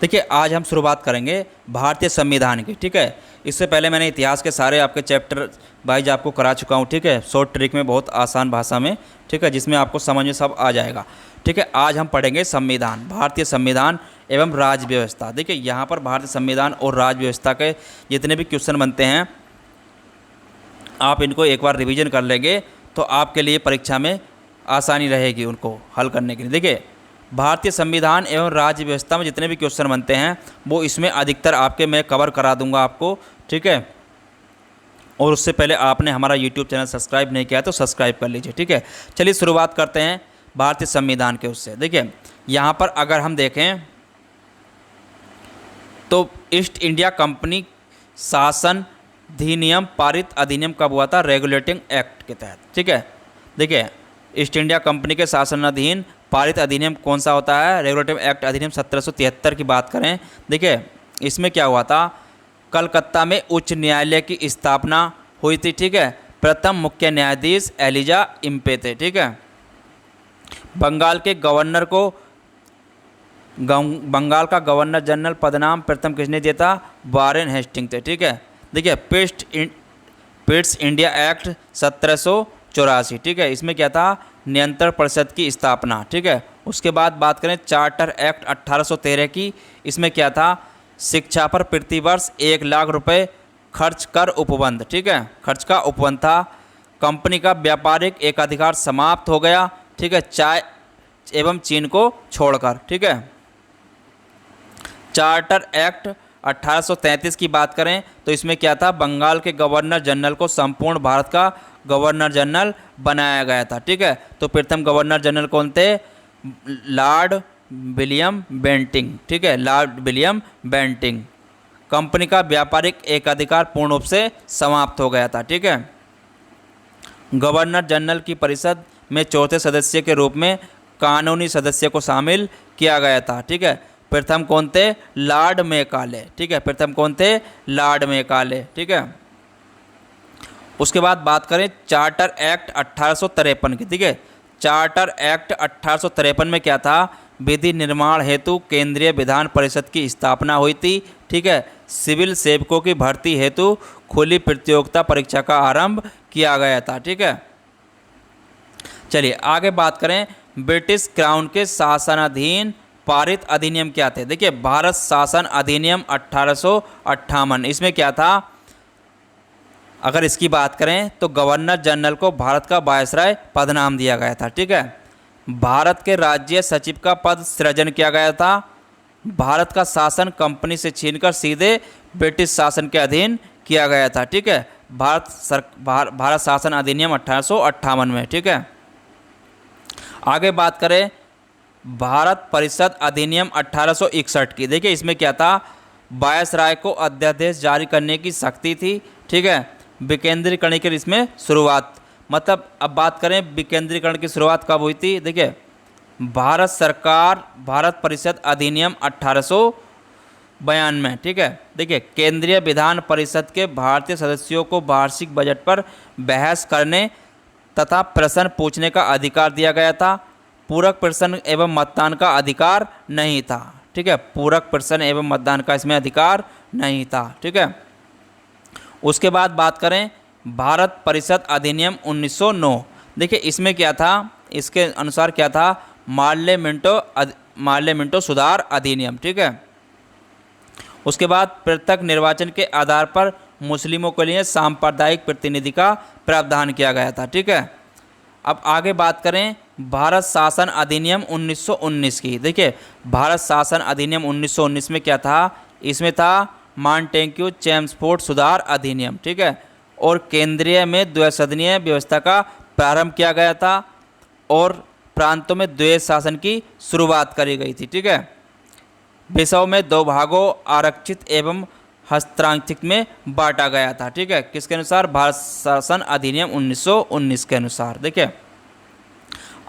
देखिए आज हम शुरुआत करेंगे भारतीय संविधान की। ठीक है, इससे पहले मैंने इतिहास के सारे आपके चैप्टर वाइज आपको करा चुका हूँ। ठीक है, शॉर्ट ट्रिक में, बहुत आसान भाषा में। ठीक है, जिसमें आपको समझ में सब आ जाएगा। ठीक है, आज हम पढ़ेंगे संविधान, भारतीय संविधान एवं राज्य व्यवस्था। देखिए यहाँ पर भारतीय संविधान और राज्य व्यवस्था के जितने भी क्वेश्चन बनते हैं, आप इनको एक बार रिवीजन कर लेंगे तो आपके लिए परीक्षा में आसानी रहेगी उनको हल करने के लिए। देखिए भारतीय संविधान एवं राज्य व्यवस्था में जितने भी क्वेश्चन बनते हैं वो इसमें अधिकतर आपके मैं कवर करा दूंगा आपको। ठीक है, और उससे पहले आपने हमारा यूट्यूब चैनल सब्सक्राइब नहीं किया तो सब्सक्राइब कर लीजिए। ठीक है, चलिए शुरुआत करते हैं भारतीय संविधान के उससे। देखिए यहाँ पर अगर हम देखें तो ईस्ट इंडिया कंपनी शासन अधिनियम पारित अधिनियम कब हुआ था? रेगुलेटिंग एक्ट के तहत। ठीक है, देखिए ईस्ट इंडिया कंपनी के शासनाधीन पारित अधिनियम कौन सा होता है? रेगुलेटिव एक्ट अधिनियम 1773 की बात करें। देखिए इसमें क्या हुआ था, कलकत्ता में उच्च न्यायालय की स्थापना हुई थी। ठीक है, प्रथम मुख्य न्यायाधीश एलिजा इम्पे थे। ठीक है, बंगाल के गवर्नर को बंगाल का गवर्नर जनरल पदनाम प्रथम किसने दिया था? वारेन हेस्टिंग थे। ठीक है, देखिए पिट्स इंडिया एक्ट 1784। ठीक है, इसमें क्या था? नियंत्रण परिषद की स्थापना। ठीक है, उसके बाद बात करें चार्टर एक्ट 1813 की, इसमें क्या था? शिक्षा पर प्रतिवर्ष 1,00,000 रुपये खर्च कर उपबंध। ठीक है, खर्च का उपबंध था। कंपनी का व्यापारिक एकाधिकार समाप्त हो गया। ठीक है, चाय एवं चीन को छोड़कर। ठीक है, चार्टर एक्ट 1833 की बात करें तो इसमें क्या था? बंगाल के गवर्नर जनरल को संपूर्ण भारत का गवर्नर जनरल बनाया गया था। ठीक है, तो प्रथम गवर्नर जनरल कौन थे? Lord William Bentinck. ठीक है, लॉर्ड विलियम बेंटिंग। कंपनी का व्यापारिक एकाधिकार पूर्ण रूप से समाप्त हो गया था। ठीक है, गवर्नर जनरल की परिषद में चौथे सदस्य के रूप में कानूनी सदस्य को शामिल किया गया था। ठीक है, प्रथम कौन थे? Lord Macaulay. ठीक है, प्रथम कौन थे? Lord Macaulay. ठीक है, उसके बाद बात करें चार्टर एक्ट 1853 की। ठीक है, चार्टर एक्ट 1853 में क्या था? विधि निर्माण हेतु केंद्रीय विधान परिषद की स्थापना हुई थी। ठीक है, सिविल सेवकों की भर्ती हेतु खुली प्रतियोगिता परीक्षा का आरंभ किया गया था। ठीक है, चलिए आगे बात करें ब्रिटिश क्राउन के शासनाधीन पारित अधिनियम क्या थे? देखिए भारत शासन अधिनियम 1858, इसमें क्या था? अगर इसकी बात करें तो गवर्नर जनरल को भारत का वायसराय पदनाम दिया गया था। ठीक है, भारत के राज्य सचिव का पद सृजन किया गया था। भारत का शासन कंपनी से छीनकर सीधे ब्रिटिश शासन के अधीन किया गया था। ठीक है, भारत शासन अधिनियम 1858 में। ठीक है, आगे बात करें भारत परिषद अधिनियम 1861 की। देखिए इसमें क्या था? वायसराय को अध्यादेश जारी करने की शक्ति थी। ठीक है, विकेंद्रीकरण की इसमें शुरुआत, मतलब अब बात करें विकेंद्रीकरण की शुरुआत कब हुई थी? देखिए भारत सरकार भारत परिषद अधिनियम 1892। ठीक है, देखिए केंद्रीय विधान परिषद के भारतीय सदस्यों को वार्षिक बजट पर बहस करने तथा प्रश्न पूछने का अधिकार दिया गया था। पूरक प्रश्न एवं मतदान का अधिकार नहीं था। ठीक है, पूरक प्रश्न एवं मतदान का इसमें अधिकार नहीं था। ठीक है, उसके बाद बात करें भारत परिषद अधिनियम 1909। देखिए इसमें क्या था? इसके अनुसार क्या था? मार्लियामेंटो सुधार अधिनियम। ठीक है, उसके बाद पृथक निर्वाचन के आधार पर मुस्लिमों के लिए सांप्रदायिक प्रतिनिधि का प्रावधान किया गया था। ठीक है, अब आगे बात करें भारत शासन अधिनियम 1919 की। देखिए भारत शासन अधिनियम 1919 में क्या था? इसमें था मॉन्टेग्यू चेम्सफोर्ड सुधार अधिनियम। ठीक है, और केंद्रीय में द्विसदनीय व्यवस्था का प्रारंभ किया गया था और प्रांतों में द्वैध शासन की शुरुआत करी गई थी। ठीक है, विषयों में 2 भागों आरक्षित एवं हस्तांतरित में बांटा गया था। ठीक है, किसके अनुसार? भारत शासन अधिनियम 1919 के अनुसार। देखिए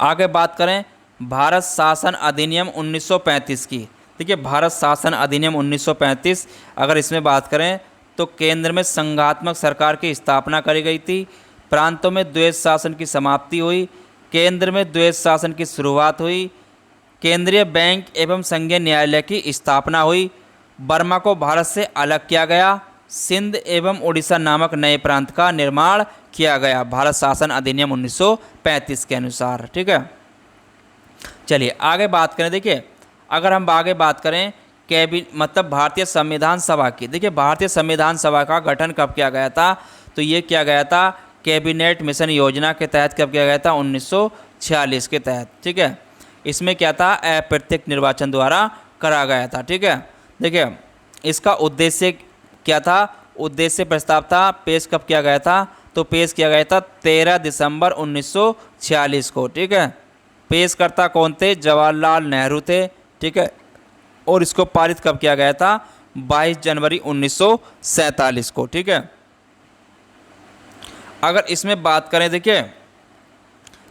आगे बात करें भारत शासन अधिनियम 1935 की। देखिए भारत शासन अधिनियम 1935, अगर इसमें बात करें तो केंद्र में संघात्मक सरकार की स्थापना करी गई थी। प्रांतों में द्वैध शासन की समाप्ति हुई। केंद्र में द्वैध शासन की शुरुआत हुई। केंद्रीय बैंक एवं संघीय न्यायालय की स्थापना हुई। बर्मा को भारत से अलग किया गया। सिंध एवं उड़ीसा नामक नए प्रांत का निर्माण किया गया भारत शासन अधिनियम 1935 के अनुसार। ठीक है, चलिए आगे बात करें। देखिए, अगर हम आगे बात करें मतलब भारतीय संविधान सभा की, देखिए भारतीय संविधान सभा का गठन कब किया गया था, तो ये किया गया था कैबिनेट मिशन योजना के तहत। कब किया गया था? 1946 के तहत। ठीक है, इसमें क्या था? अप्रत्यक्ष निर्वाचन द्वारा करा गया था। ठीक है, देखिए इसका उद्देश्य क्या था? उद्देश्य प्रस्ताव था, पेश कब किया गया था? तो पेश किया गया था 13 दिसंबर 1946 को। ठीक है, पेशकर्ता कौन थे? जवाहरलाल नेहरू थे। ठीक है, और इसको पारित कब किया गया था? 22 जनवरी 1947 को। ठीक है, अगर इसमें बात करें, देखिए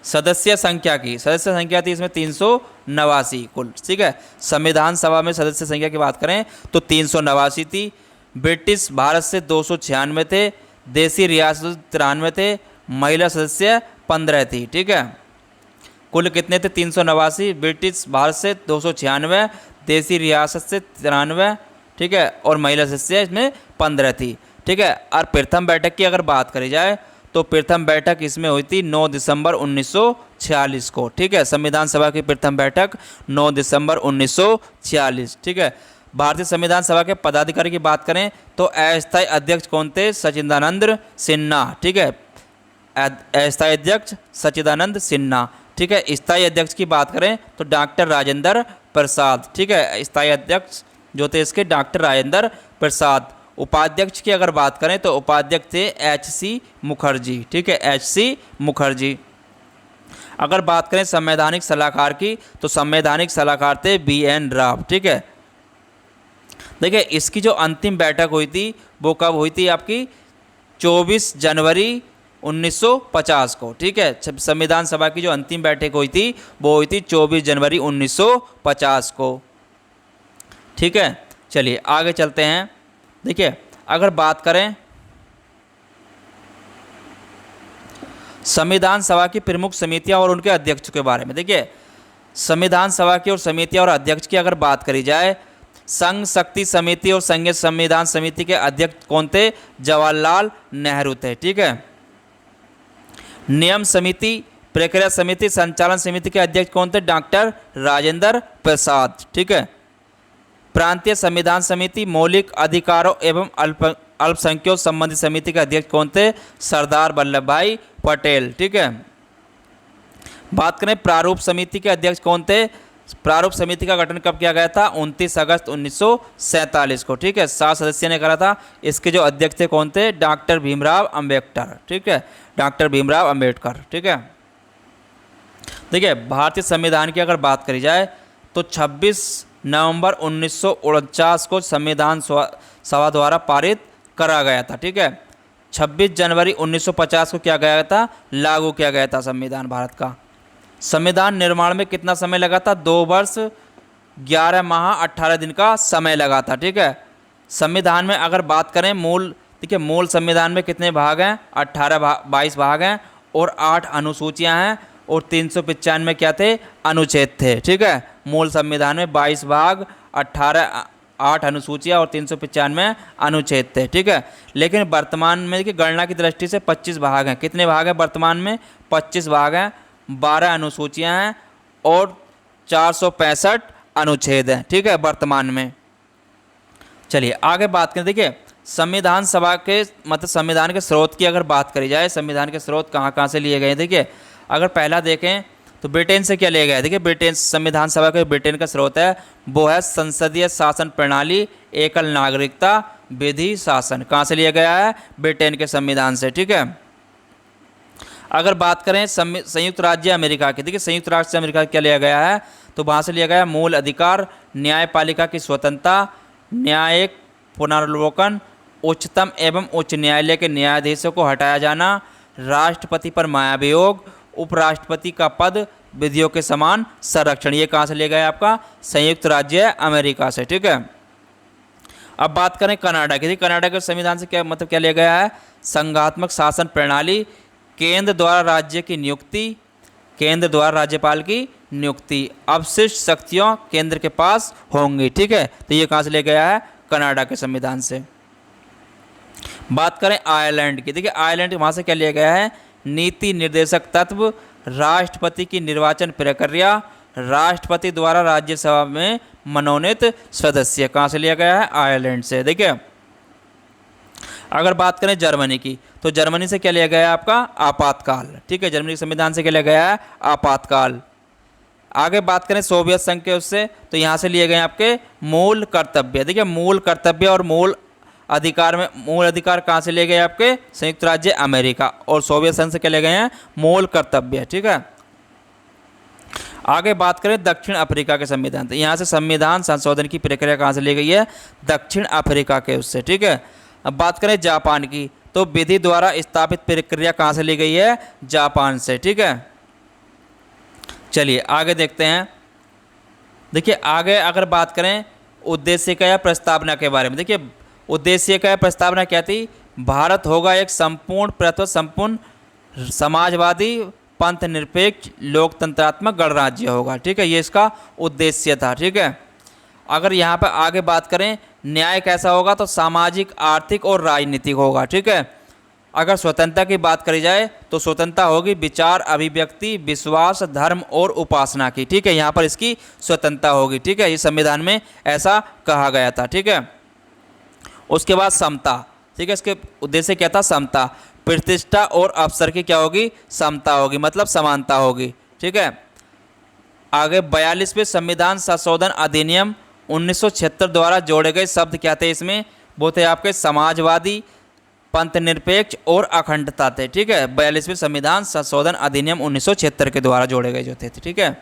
सदस्य संख्या की, सदस्य संख्या थी इसमें 389 कुल। ठीक है, संविधान सभा में सदस्य संख्या की बात करें तो 389 थी। ब्रिटिश भारत से 296 थे, देसी रियासत 93 थे, महिला सदस्य 15 थी। ठीक है, कुल कितने थे? 389, ब्रिटिश भारत से 296, देसी रियासत से 93, ठीक है, और महिला सदस्य इसमें 15 थी। ठीक है, और प्रथम बैठक की अगर बात करी जाए तो प्रथम बैठक इसमें हुई थी 9 दिसंबर 1946 को। ठीक है, संविधान सभा की प्रथम बैठक 9 दिसंबर 1946। ठीक है, भारतीय संविधान सभा के पदाधिकारी की बात करें तो अस्थायी अध्यक्ष कौन थे? सच्चिदानंद सिन्हा। ठीक है, अस्थायी अध्यक्ष सच्चिदानंद सिन्हा। ठीक है, स्थायी अध्यक्ष की बात करें तो डॉक्टर राजेंद्र प्रसाद। ठीक है, स्थायी अध्यक्ष जो थे इसके डॉक्टर राजेंद्र प्रसाद। उपाध्यक्ष की अगर बात करें तो उपाध्यक्ष थे H.C. मुखर्जी। ठीक है, H.C. मुखर्जी। अगर बात करें संवैधानिक सलाहकार की तो संवैधानिक सलाहकार थे B.N. राव। ठीक है, देखिए इसकी जो अंतिम बैठक हुई थी वो कब हुई थी? आपकी 24 जनवरी 1950 को। ठीक है, संविधान सभा की जो अंतिम बैठक हुई थी वो हुई थी 24 जनवरी 1950 को। ठीक है, चलिए आगे चलते हैं। देखिए, अगर बात करें संविधान सभा की प्रमुख समितियां और उनके अध्यक्ष के बारे में, देखिए संविधान सभा की और समितियां और अध्यक्ष की अगर बात करी जाए, संघ शक्ति समिति और संघीय संविधान समिति के अध्यक्ष कौन थे? जवाहरलाल नेहरू थे। ठीक है, नियम समिति, प्रक्रिया समिति, संचालन समिति के अध्यक्ष कौन थे? डॉक्टर राजेंद्र प्रसाद। ठीक है, प्रांतीय संविधान समिति, मौलिक अधिकारों एवं अल्पसंख्यकों संबंधी समिति के अध्यक्ष कौन थे? सरदार वल्लभ भाई पटेल। ठीक है, बात करें प्रारूप समिति के अध्यक्ष कौन थे? प्रारूप समिति का गठन कब किया गया था? 29 अगस्त 1947 को। ठीक है, 7 सदस्य ने करा था। इसके जो अध्यक्ष थे कौन थे? डॉक्टर भीमराव अंबेडकर। ठीक है, डॉक्टर भीमराव अंबेडकर। ठीक है, देखिए भारतीय संविधान की अगर बात करी जाए तो 26 नवंबर 1949 को संविधान सभा द्वारा पारित करा गया था। ठीक है, 26 जनवरी 1950 को क्या गया था? लागू किया गया था संविधान भारत का। संविधान निर्माण में कितना समय लगा था? 2 वर्ष 11 माह 18 दिन का समय लगा था। ठीक है, संविधान में अगर बात करें देखिए मूल संविधान में कितने भाग हैं? 22 भाग हैं और 8 अनुसूचियां हैं और 395 क्या थे? अनुच्छेद थे। ठीक है, मूल संविधान में 22 भाग, 8 अनुसूचियां और 395 अनुच्छेद थे। ठीक है, लेकिन वर्तमान में देखिए गणना की दृष्टि से 25 भाग हैं। कितने भाग हैं वर्तमान में? 25 भाग हैं, 12 अनुसूचियां हैं और 465 अनुच्छेद हैं। ठीक है, वर्तमान में। चलिए आगे बात करें। देखिए संविधान सभा के मतलब संविधान के स्रोत की अगर बात करी जाए, संविधान के स्रोत कहाँ कहाँ से लिए गए? देखिए अगर पहला देखें तो ब्रिटेन से क्या लिया गया है? देखिए ब्रिटेन, संविधान सभा के ब्रिटेन का स्रोत है वो है संसदीय शासन प्रणाली, एकल नागरिकता, विधि शासन। कहाँ से लिया गया है? ब्रिटेन के संविधान से। ठीक है, अगर बात करें संयुक्त राज्य अमेरिका की, देखिए संयुक्त राष्ट्र अमेरिका क्या लिया गया है? तो वहाँ से लिया गया मूल अधिकार, न्यायपालिका की स्वतंत्रता, न्यायिक पुनर्वलोकन, उच्चतम एवं उच्च न्यायालय के न्यायाधीशों को हटाया जाना, राष्ट्रपति पर महाभियोग, उपराष्ट्रपति का पद, विधियों के समान संरक्षण। ये कहाँ से लिया गया है? आपका संयुक्त राज्य अमेरिका से। ठीक है, अब बात करें कनाडा की। कनाडा के संविधान से क्या मतलब क्या लिया गया है? संघात्मक शासन प्रणाली, केंद्र द्वारा राज्य की नियुक्ति, केंद्र द्वारा राज्यपाल की नियुक्ति अवशिष्ट शक्तियों केंद्र के पास होंगी। ठीक है, तो ये कहाँ से ले गया है? कनाडा के संविधान से। बात करें आयरलैंड की, देखिए आयरलैंड वहाँ से क्या लिया गया है? नीति निर्देशक तत्व, राष्ट्रपति की निर्वाचन प्रक्रिया, राष्ट्रपति द्वारा राज्यसभा में मनोनीत सदस्य। कहाँ से लिया गया है? आयरलैंड से। देखिए अगर बात करें जर्मनी की, तो जर्मनी से क्या लिया गया है? आपका आपातकाल। ठीक है, जर्मनी के संविधान से क्या लिया गया है? आपातकाल। आगे बात करें सोवियत संघ के उससे, तो यहाँ से लिए गए आपके मूल कर्तव्य। देखिए मूल कर्तव्य और मूल अधिकार में मूल अधिकार कहाँ से लिए गए? आपके संयुक्त राज्य अमेरिका। और सोवियत संघ से क्या ले गए हैं? मूल कर्तव्य। ठीक है, आगे बात करें दक्षिण अफ्रीका के संविधान, तो यहाँ से संविधान संशोधन की प्रक्रिया कहाँ से ली गई है? दक्षिण अफ्रीका के उससे। ठीक है, अब बात करें जापान की, तो विधि द्वारा स्थापित प्रक्रिया कहाँ से ली गई है? जापान से। ठीक है, चलिए आगे देखते हैं। देखिए आगे अगर बात करें उद्देश्य का या प्रस्तावना के बारे में, देखिए उद्देश्य का या प्रस्तावना क्या थी? भारत होगा एक संपूर्ण प्रत्व संपूर्ण समाजवादी पंथ निरपेक्ष लोकतंत्रात्मक गणराज्य होगा। ठीक है, ये इसका उद्देश्य था। ठीक है, अगर यहाँ पर आगे बात करें न्याय कैसा होगा? तो सामाजिक, आर्थिक और राजनीतिक होगा। ठीक है, अगर स्वतंत्रता की बात करी जाए तो स्वतंत्रता होगी विचार, अभिव्यक्ति, विश्वास, धर्म और उपासना की। ठीक है, यहाँ पर इसकी स्वतंत्रता होगी। ठीक है, ये संविधान में ऐसा कहा गया था। ठीक है, उसके बाद समता। ठीक है, इसके उद्देश्य क्या था? समता, प्रतिष्ठा और अवसर की क्या होगी? समता होगी, मतलब समानता होगी। ठीक है, आगे 42वें संविधान संशोधन अधिनियम 1976 द्वारा जोड़े गए शब्द क्या थे इसमें? वो थे आपके समाजवादी, पंथ निरपेक्ष और अखंडता थे। ठीक है, 42वें संविधान संशोधन अधिनियम 1976 के द्वारा जोड़े गए जो थे। ठीक है,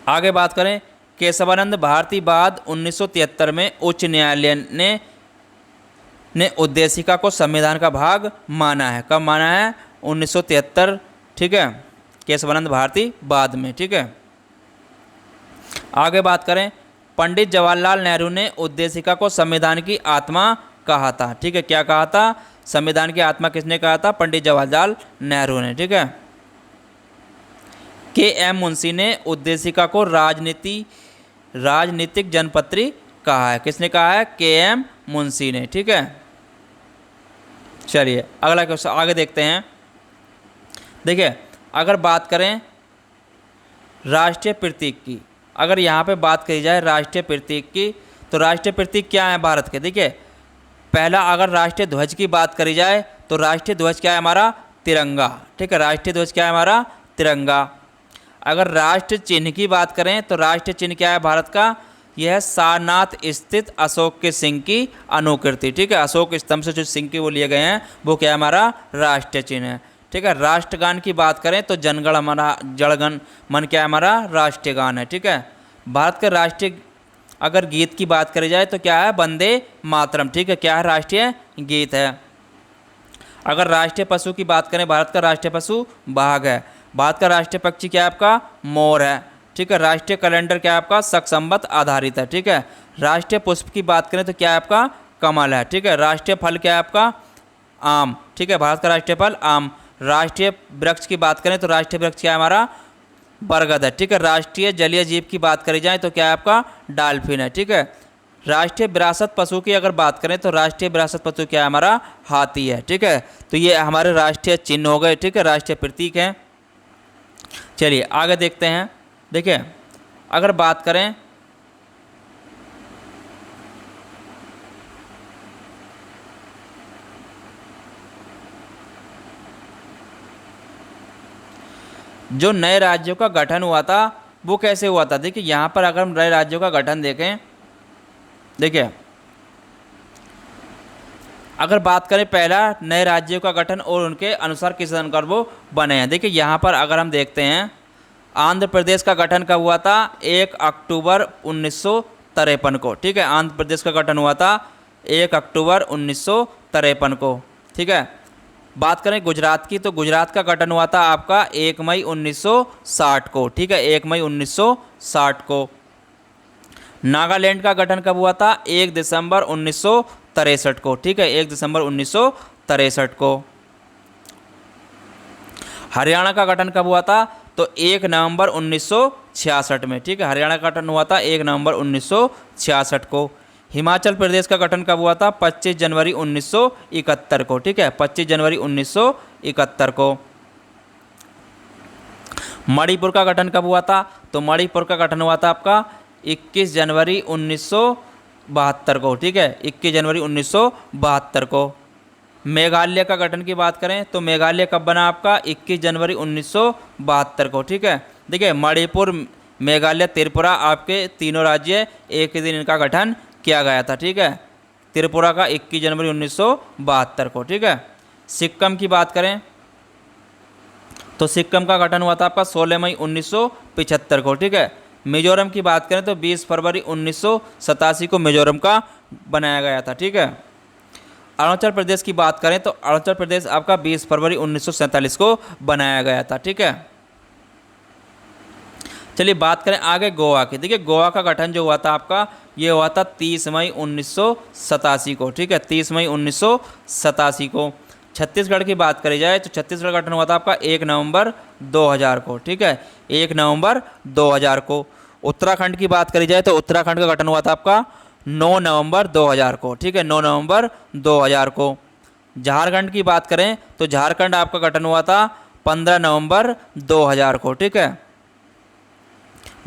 आगे बात करें केशवानंद भारती बाद 1973 में उच्च न्यायालय ने उद्देशिका को संविधान का भाग माना है। कब माना है? 1973। ठीक है, केशवानंद भारती बाद में। ठीक है, आगे बात करें पंडित जवाहरलाल नेहरू ने उद्देशिका को संविधान की आत्मा कहा था। ठीक है, क्या कहा था? संविधान की आत्मा किसने कहा था? पंडित जवाहरलाल नेहरू ने। ठीक है, के.एम. मुंशी ने उद्देशिका को राजनीतिक जनपत्री कहा है। किसने कहा है? के.एम. मुंशी ने। ठीक है, चलिए अगला क्वेश्चन आगे देखते हैं। देखिए अगर बात करें राष्ट्रीय प्रतीक की, अगर यहाँ पे बात करी जाए राष्ट्रीय प्रतीक की, तो राष्ट्रीय प्रतीक क्या है भारत के? देखिए पहला अगर राष्ट्रीय ध्वज की बात करी जाए तो राष्ट्रीय ध्वज क्या है हमारा? तिरंगा। ठीक है, राष्ट्रीय ध्वज क्या है हमारा? तिरंगा। अगर राष्ट्र चिन्ह की बात करें तो राष्ट्रीय चिन्ह क्या है भारत का? यह है सारनाथ स्थित अशोक के सिंह की अनुकृति। ठीक है, अशोक स्तंभ से जो सिंह के वो लिए गए हैं वो क्या है हमारा? राष्ट्रीय चिन्ह है। ठीक है, राष्ट्रगान की बात करें तो जनगण हमारा जड़गण मन क्या है हमारा? राष्ट्रीय गान है। ठीक है, भारत का राष्ट्रीय अगर गीत की बात करी जाए तो क्या है? वंदे मातरम। ठीक है, क्या है? राष्ट्रीय गीत है। अगर राष्ट्रीय पशु की बात करें, भारत का राष्ट्रीय पशु बाघ है। भारत का राष्ट्रीय पक्षी क्या है आपका? मोर है। ठीक है, राष्ट्रीय कैलेंडर क्या है आपका? शक संवत आधारित है। ठीक है, राष्ट्रीय पुष्प की बात करें तो क्या है आपका? कमल है। ठीक है, राष्ट्रीय फल क्या है आपका? आम। ठीक है, भारत का राष्ट्रीय फल आम। राष्ट्रीय वृक्ष की बात करें तो राष्ट्रीय वृक्ष क्या है हमारा? बरगद है। ठीक है, राष्ट्रीय जलीय जीव की बात करी जाए तो क्या है आपका? डॉल्फिन है। ठीक है, राष्ट्रीय विरासत पशु की अगर बात करें तो राष्ट्रीय विरासत पशु क्या है हमारा? हाथी है। ठीक है, तो ये हमारे राष्ट्रीय चिन्ह हो गए। ठीक है, राष्ट्रीय प्रतीक हैं। चलिए आगे देखते हैं। देखिए अगर बात करें जो नए राज्यों का गठन हुआ था वो कैसे हुआ था? देखिए यहाँ पर अगर हम नए राज्यों का गठन देखें, देखिए अगर बात करें पहला नए राज्यों का गठन और उनके अनुसार किस अनुसार वो बने हैं। देखिए यहाँ पर अगर हम देखते हैं आंध्र प्रदेश का गठन कब हुआ था? 1 अक्टूबर 1953 को। ठीक है, आंध्र प्रदेश का गठन हुआ था 1 अक्टूबर 1953 को। ठीक है, बात करें गुजरात की तो गुजरात का गठन हुआ था आपका 1 मई 1960 को। ठीक है, 1 मई 1960 को। नागालैंड का गठन कब हुआ था? 1 दिसंबर 1963 को। ठीक है, 1 दिसंबर 1963 को। हरियाणा का गठन कब हुआ था? तो 1 नवंबर 1966 में, ठीक है। हरियाणा का गठन हुआ था 1 नवंबर 1966 को। हिमाचल प्रदेश का गठन कब हुआ था? 25 जनवरी 1971 को, ठीक है, 25 जनवरी 1971 को। मणिपुर का गठन कब हुआ था? तो मणिपुर का गठन हुआ था आपका 21 जनवरी 1972 को, ठीक है, 21 जनवरी 1972 को। मेघालय का गठन की बात करें तो मेघालय कब बना आपका? 21 जनवरी 1972 को, ठीक है। देखिए मणिपुर, मेघालय, त्रिपुरा आपके तीनों राज्य एक ही दिन इनका गठन किया गया था, ठीक है। त्रिपुरा का 21 जनवरी 1972 को, ठीक है। सिक्किम की बात करें तो सिक्किम का गठन हुआ था आपका 16 मई 1975 को, ठीक है। मिजोरम की बात करें तो 20 फरवरी 1987 को मिजोरम का बनाया गया था, ठीक है। अरुणाचल प्रदेश की बात करें तो अरुणाचल प्रदेश आपका 20 फरवरी 1947 को बनाया गया था, ठीक है। चलिए बात करें आगे गोवा की। देखिए गोवा का गठन जो हुआ था आपका, ये हुआ था 30 मई 1987 को, ठीक है, 30 मई 1987 को। छत्तीसगढ़ की बात करी जाए तो छत्तीसगढ़ का गठन हुआ था आपका 1 नवंबर 2000 को, ठीक है, 1 नवंबर 2000 को। उत्तराखंड की बात करी जाए तो उत्तराखंड का गठन हुआ था आपका 9 नवंबर 2000 को, ठीक है, 9 नवंबर 2000 को। झारखंड की बात करें तो झारखंड आपका गठन हुआ था 15 नवंबर 2000 को, ठीक है।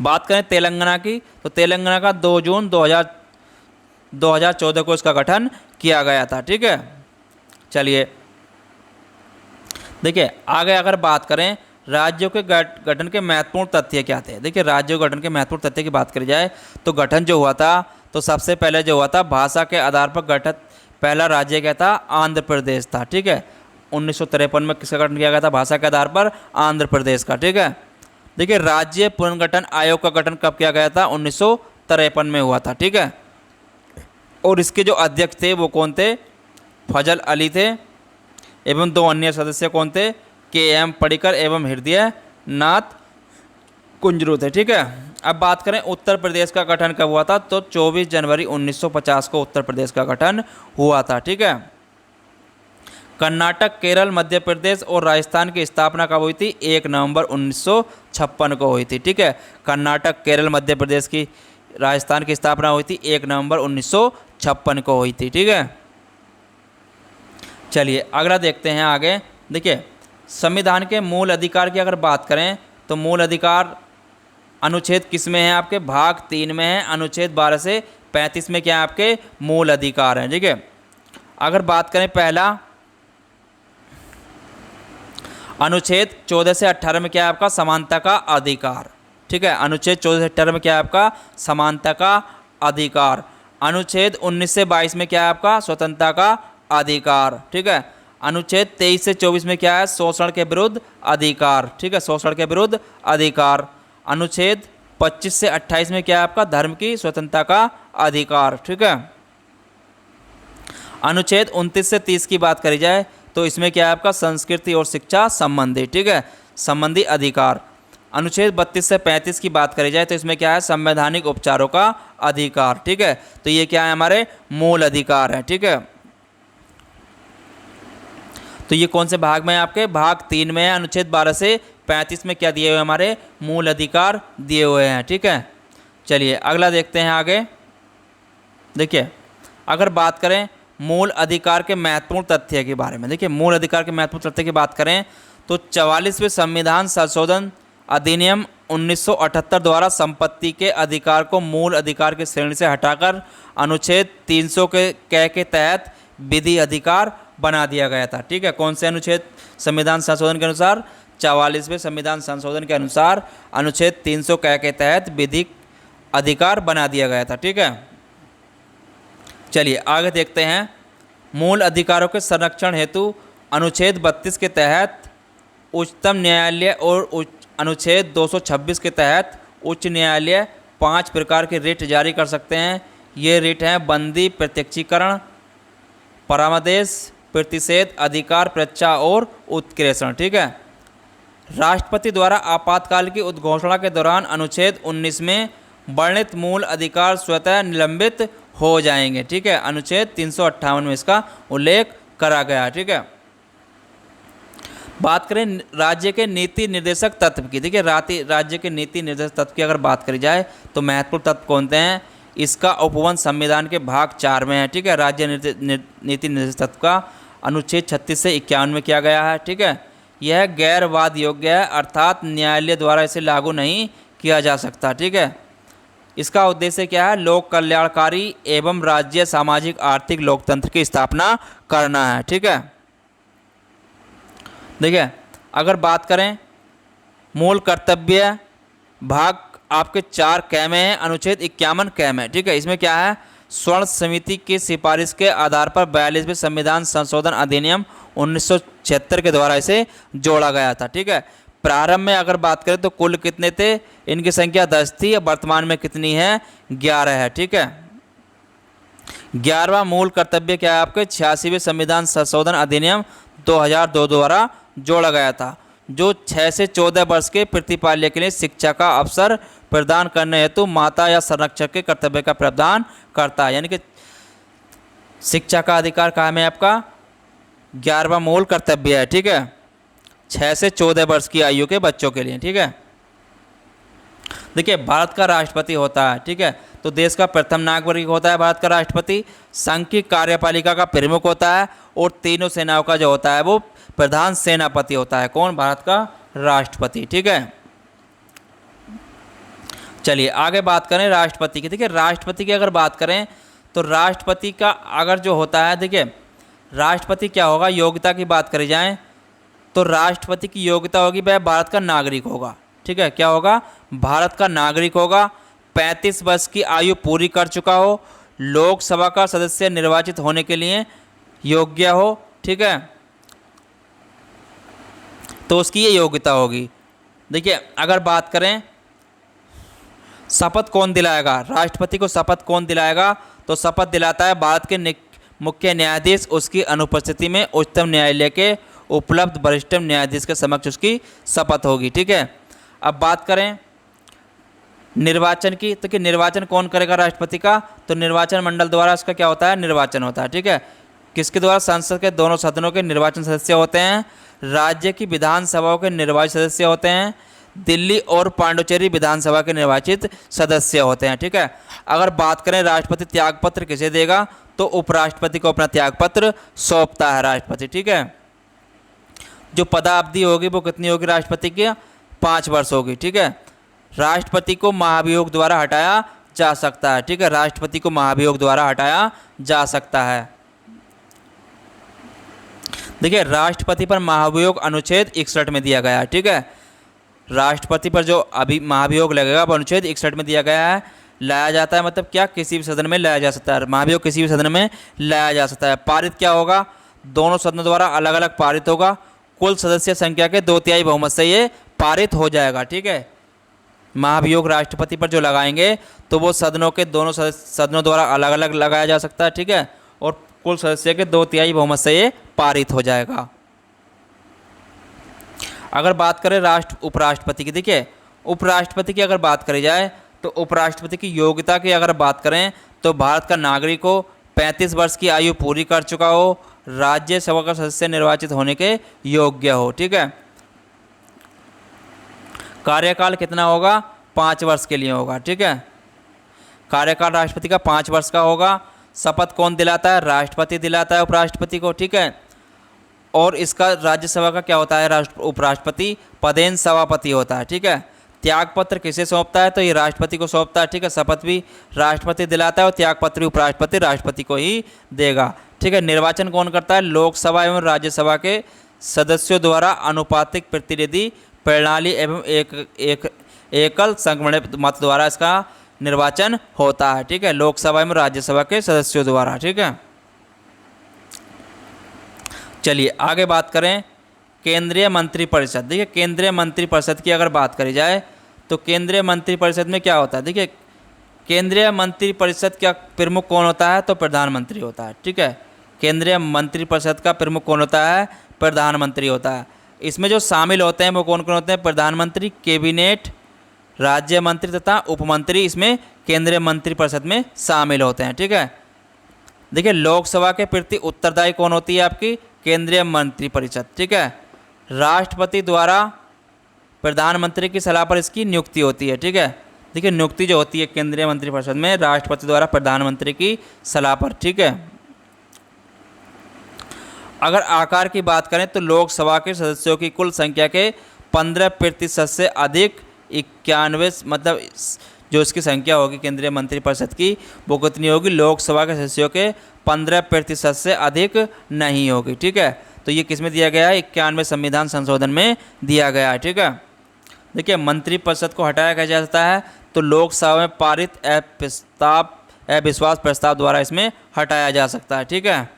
बात करें तेलंगाना की तो तेलंगाना का 2 जून 2014 को इसका गठन किया गया था, ठीक है। चलिए देखिए आगे अगर बात करें राज्यों के गठन के महत्वपूर्ण तथ्य क्या थे। देखिए राज्यों के गठन के महत्वपूर्ण तथ्य की बात करी जाए तो गठन जो हुआ था तो सबसे पहले जो हुआ था भाषा के आधार पर गठित पहला राज्य क्या था? आंध्र प्रदेश था, ठीक है। 1953 में किसका गठन किया गया था? भाषा के आधार पर आंध्र प्रदेश का, ठीक है। देखिए राज्य पुनर्गठन आयोग का गठन कब किया गया था? 1953 में हुआ था, ठीक है। और इसके जो अध्यक्ष थे वो कौन थे? फजल अली थे एवं 2 अन्य सदस्य कौन थे? KM पडिक्कर एवं हृदय नाथ कुंजरू थे, ठीक है। अब बात करें उत्तर प्रदेश का गठन कब हुआ था तो 24 जनवरी 1950 को उत्तर प्रदेश का गठन हुआ था, ठीक है। कर्नाटक, केरल, मध्य प्रदेश और राजस्थान की स्थापना कब हुई थी? 1 नवंबर 1956 को हुई थी, ठीक है। कर्नाटक, केरल, मध्य प्रदेश की, राजस्थान की स्थापना हुई थी 1 नवंबर 1956 को हुई थी, ठीक है। चलिए अगला देखते हैं आगे। देखिए संविधान के मूल अधिकार की अगर बात करें तो मूल अधिकार अनुच्छेद किस में है? आपके भाग 3 में है। अनुच्छेद 12 से 35 में क्या है? आपके मूल अधिकार हैं, ठीक है। अगर बात करें पहला अनुच्छेद 14 से 18 में क्या है? आपका समानता का अधिकार, ठीक है। अनुच्छेद 14 से 18 में क्या है? आपका समानता का अधिकार। अनुच्छेद 19 से 22 में क्या है? आपका स्वतंत्रता का अधिकार, ठीक है। अनुच्छेद 23 से 24 में क्या है? शोषण के विरुद्ध अधिकार, ठीक है, शोषण के विरुद्ध अधिकार। अनुच्छेद 25 से 28 में क्या है? आपका धर्म की स्वतंत्रता का अधिकार, ठीक है। अनुच्छेद 29 से 30 की बात करी जाए तो इसमें क्या है? आपका संस्कृति और शिक्षा संबंधी, ठीक है, संबंधी अधिकार। अनुच्छेद 32 से 35 की बात करी जाए तो इसमें क्या है? संवैधानिक उपचारों का अधिकार, ठीक है। तो ये क्या है? हमारे मूल अधिकार है, ठीक है। तो ये कौन से भाग में है? आपके भाग 3 में है। अनुच्छेद 12 से 35 में क्या दिए हुए? हमारे मूल अधिकार दिए हुए हैं, ठीक है। चलिए अगला देखते हैं आगे। देखिए अगर बात करें मूल अधिकार के महत्वपूर्ण तथ्य के बारे में, देखिए मूल अधिकार के महत्वपूर्ण तथ्य की बात करें तो 44वें संविधान संशोधन अधिनियम 1978 द्वारा संपत्ति के अधिकार को मूल अधिकार की श्रेणी से हटाकर अनुच्छेद 300 के तहत विधि अधिकार बना दिया गया था, ठीक है। कौन से अनुच्छेद? संविधान संशोधन के अनुसार 44वें संविधान संशोधन के अनुसार अनुच्छेद 300 के तहत विधिक अधिकार बना दिया गया था, ठीक है। चलिए आगे देखते हैं। मूल अधिकारों के संरक्षण हेतु अनुच्छेद 32 के तहत उच्चतम न्यायालय और अनुच्छेद 226 के तहत उच्च न्यायालय 5 प्रकार के रिट जारी कर सकते हैं। ये रिट हैं बंदी, प्रत्यक्षीकरण, परामर्श, प्रतिषेध, अधिकार परीक्षा और उत्प्रेषण, ठीक है। राष्ट्रपति द्वारा आपातकाल की उद्घोषणा के दौरान अनुच्छेद 19 में वर्णित मूल अधिकार स्वतः निलंबित हो जाएंगे, ठीक है। अनुच्छेद 358 में इसका उल्लेख करा गया, ठीक है। बात करें राज्य के नीति निर्देशक तत्व की, देखिए राज्य के नीति निर्देशक तत्व की अगर बात करी जाए तो महत्वपूर्ण तत्व कौन से हैं, इसका उपवन संविधान के भाग 4 में है, ठीक है। राज्य नीति निर्देशक तत्व का अनुच्छेद 36 से 51 में किया गया है, ठीक है। यह गैर वाद योग्य है, अर्थात न्यायालय द्वारा इसे लागू नहीं किया जा सकता, ठीक है। इसका उद्देश्य क्या है, लोक कल्याणकारी एवं राज्य सामाजिक आर्थिक लोकतंत्र की स्थापना करना है, ठीक है। देखिए अगर बात करें मूल कर्तव्य भाग आपके 4 क में है, अनुच्छेद 51 क में, ठीक है। इसमें क्या है, स्वर्ण समिति की सिफारिश के आधार पर 42वें संविधान संशोधन अधिनियम 1976 के द्वारा इसे जोड़ा गया था, ठीक है। प्रारंभ में अगर बात करें तो कुल कितने थे, इनकी संख्या 10 थी, वर्तमान में कितनी है, 11 है, ठीक है। 11वां मूल कर्तव्य क्या है आपके 86वें संविधान संशोधन अधिनियम 2002 द्वारा जोड़ा गया था, जो 6 से 14 वर्ष के प्रतिपाल्य के लिए शिक्षा का अवसर प्रदान करने हेतु माता या संरक्षक के कर्तव्य का प्रावधान करता है। यानी कि शिक्षा का अधिकार कहाँ में आपका 11वां मूल कर्तव्य है, ठीक है, 6 से 14 वर्ष की आयु के बच्चों के लिए, ठीक है। देखिए भारत का राष्ट्रपति होता है, ठीक है, तो देश का प्रथम नागरिक होता है भारत का राष्ट्रपति, संघ की कार्यपालिका का प्रमुख होता है और तीनों सेनाओं का जो होता है वो प्रधान सेनापति होता है, कौन, भारत का राष्ट्रपति, ठीक है। चलिए आगे बात करें राष्ट्रपति की। देखिए राष्ट्रपति की अगर बात करें तो राष्ट्रपति का अगर जो होता है, देखिए राष्ट्रपति क्या होगा, योग्यता की बात करी जाए तो राष्ट्रपति की योग्यता होगी वह भारत का नागरिक होगा, ठीक है। क्या होगा, भारत का नागरिक होगा, 35 वर्ष की आयु पूरी कर चुका हो, लोकसभा का सदस्य निर्वाचित होने के लिए योग्य हो, ठीक है, तो उसकी ये योग्यता होगी। देखिए अगर बात करें शपथ कौन दिलाएगा, राष्ट्रपति को शपथ कौन दिलाएगा, तो शपथ दिलाता है भारत के मुख्य न्यायाधीश, उसकी अनुपस्थिति में उच्चतम न्यायालय के उपलब्ध वरिष्ठतम न्यायाधीश के समक्ष उसकी शपथ होगी, ठीक है। अब बात करें निर्वाचन की, तो कि निर्वाचन कौन करेगा राष्ट्रपति का, तो निर्वाचन मंडल द्वारा इसका क्या होता है, निर्वाचन होता है, ठीक है। किसके द्वारा, संसद के दोनों सदनों के निर्वाचन सदस्य होते हैं, राज्य की विधानसभाओं के निर्वाचित सदस्य होते हैं, दिल्ली और पांडुचेरी विधानसभा के निर्वाचित सदस्य होते हैं, ठीक है। अगर बात करें राष्ट्रपति त्यागपत्र किसे देगा, तो उपराष्ट्रपति को अपना त्यागपत्र सौंपता है राष्ट्रपति, ठीक है। जो पदावधि होगी वो कितनी होगी राष्ट्रपति की, 5 वर्ष होगी, ठीक है। राष्ट्रपति को महाभियोग द्वारा हटाया जा सकता है, ठीक है, राष्ट्रपति को महाभियोग द्वारा हटाया जा सकता है। देखिए राष्ट्रपति पर महाभियोग अनुच्छेद 61 में दिया गया है, ठीक है। राष्ट्रपति पर जो अभी महाभियोग लगेगा वो अनुच्छेद 61 में दिया गया है। लाया जाता है मतलब क्या, किसी भी सदन में लाया जा सकता है, महाभियोग किसी भी सदन में लाया जा सकता है। पारित क्या होगा, दोनों सदनों द्वारा अलग अलग पारित होगा, कुल सदस्य संख्या के 2/3 बहुमत से ये पारित हो जाएगा, ठीक है। महाभियोग राष्ट्रपति पर जो लगाएंगे तो वो सदनों के दोनों सदनों द्वारा अलग अलग लगाया जा सकता है, ठीक है, और कुल सदस्य के 2/3 बहुमत से ये पारित हो जाएगा। अगर बात करें उपराष्ट्रपति की, देखिए उपराष्ट्रपति की अगर बात करी जाए तो उपराष्ट्रपति की योग्यता की अगर बात करें तो भारत का नागरिक हो, 35 वर्ष की आयु पूरी कर चुका हो, राज्यसभा का सदस्य निर्वाचित होने के योग्य हो, ठीक है। कार्यकाल कितना होगा, 5 वर्ष के लिए होगा, ठीक है। कार्यकाल राष्ट्रपति का 5 वर्ष का होगा। शपथ कौन दिलाता है, राष्ट्रपति दिलाता है उपराष्ट्रपति को, ठीक है। और इसका राज्यसभा का क्या होता है, उपराष्ट्रपति पदेन सभापति होता है, ठीक है। त्यागपत्र किसे सौंपता है, तो ये राष्ट्रपति को सौंपता है, ठीक है। शपथ भी राष्ट्रपति दिलाता है और त्यागपत्र भी उपराष्ट्रपति राष्ट्रपति को ही देगा, ठीक है। निर्वाचन कौन करता है, लोकसभा एवं राज्यसभा के सदस्यों द्वारा अनुपातिक प्रतिनिधि प्रणाली एवं एकल संगणित मत द्वारा इसका निर्वाचन होता है, ठीक है, लोकसभा एवं राज्यसभा के सदस्यों द्वारा, ठीक है। चलिए आगे बात करें केंद्रीय मंत्रिपरिषद। देखिए केंद्रीय मंत्रिपरिषद की अगर बात करी जाए तो केंद्रीय मंत्रिपरिषद में क्या होता है, देखिए केंद्रीय मंत्रिपरिषद का प्रमुख कौन होता है, तो प्रधानमंत्री होता है, ठीक है। केंद्रीय मंत्रिपरिषद का प्रमुख कौन होता है, प्रधानमंत्री होता है। इसमें जो शामिल होते हैं वो कौन कौन होते हैं, प्रधानमंत्री, कैबिनेट, राज्य मंत्री तथा उपमंत्री इसमें केंद्रीय मंत्रिपरिषद में शामिल होते हैं, ठीक है। देखिए लोकसभा के प्रति उत्तरदायी कौन होती है आपकी, केंद्रीय मंत्रिपरिषद, ठीक है। राष्ट्रपति द्वारा प्रधानमंत्री की सलाह पर इसकी नियुक्ति होती है। ठीक है, देखिए नियुक्ति जो होती है केंद्रीय मंत्रिपरिषद में राष्ट्रपति द्वारा प्रधानमंत्री की सलाह पर। ठीक है, अगर आकार की बात करें तो लोकसभा के सदस्यों की कुल संख्या के 15% से अधिक 91, मतलब जो इसकी संख्या होगी केंद्रीय मंत्रिपरिषद की वो कितनी होगी, लोकसभा के सदस्यों के 15% से अधिक नहीं होगी। ठीक है, तो ये किस में दिया गया है, 91वें संविधान संशोधन में दिया गया है। ठीक है, देखिए मंत्रिपरिषद को हटाया क्या जा सकता है, तो लोकसभा में पारित अविश्वास प्रस्ताव द्वारा इसमें हटाया जा सकता है। ठीक है,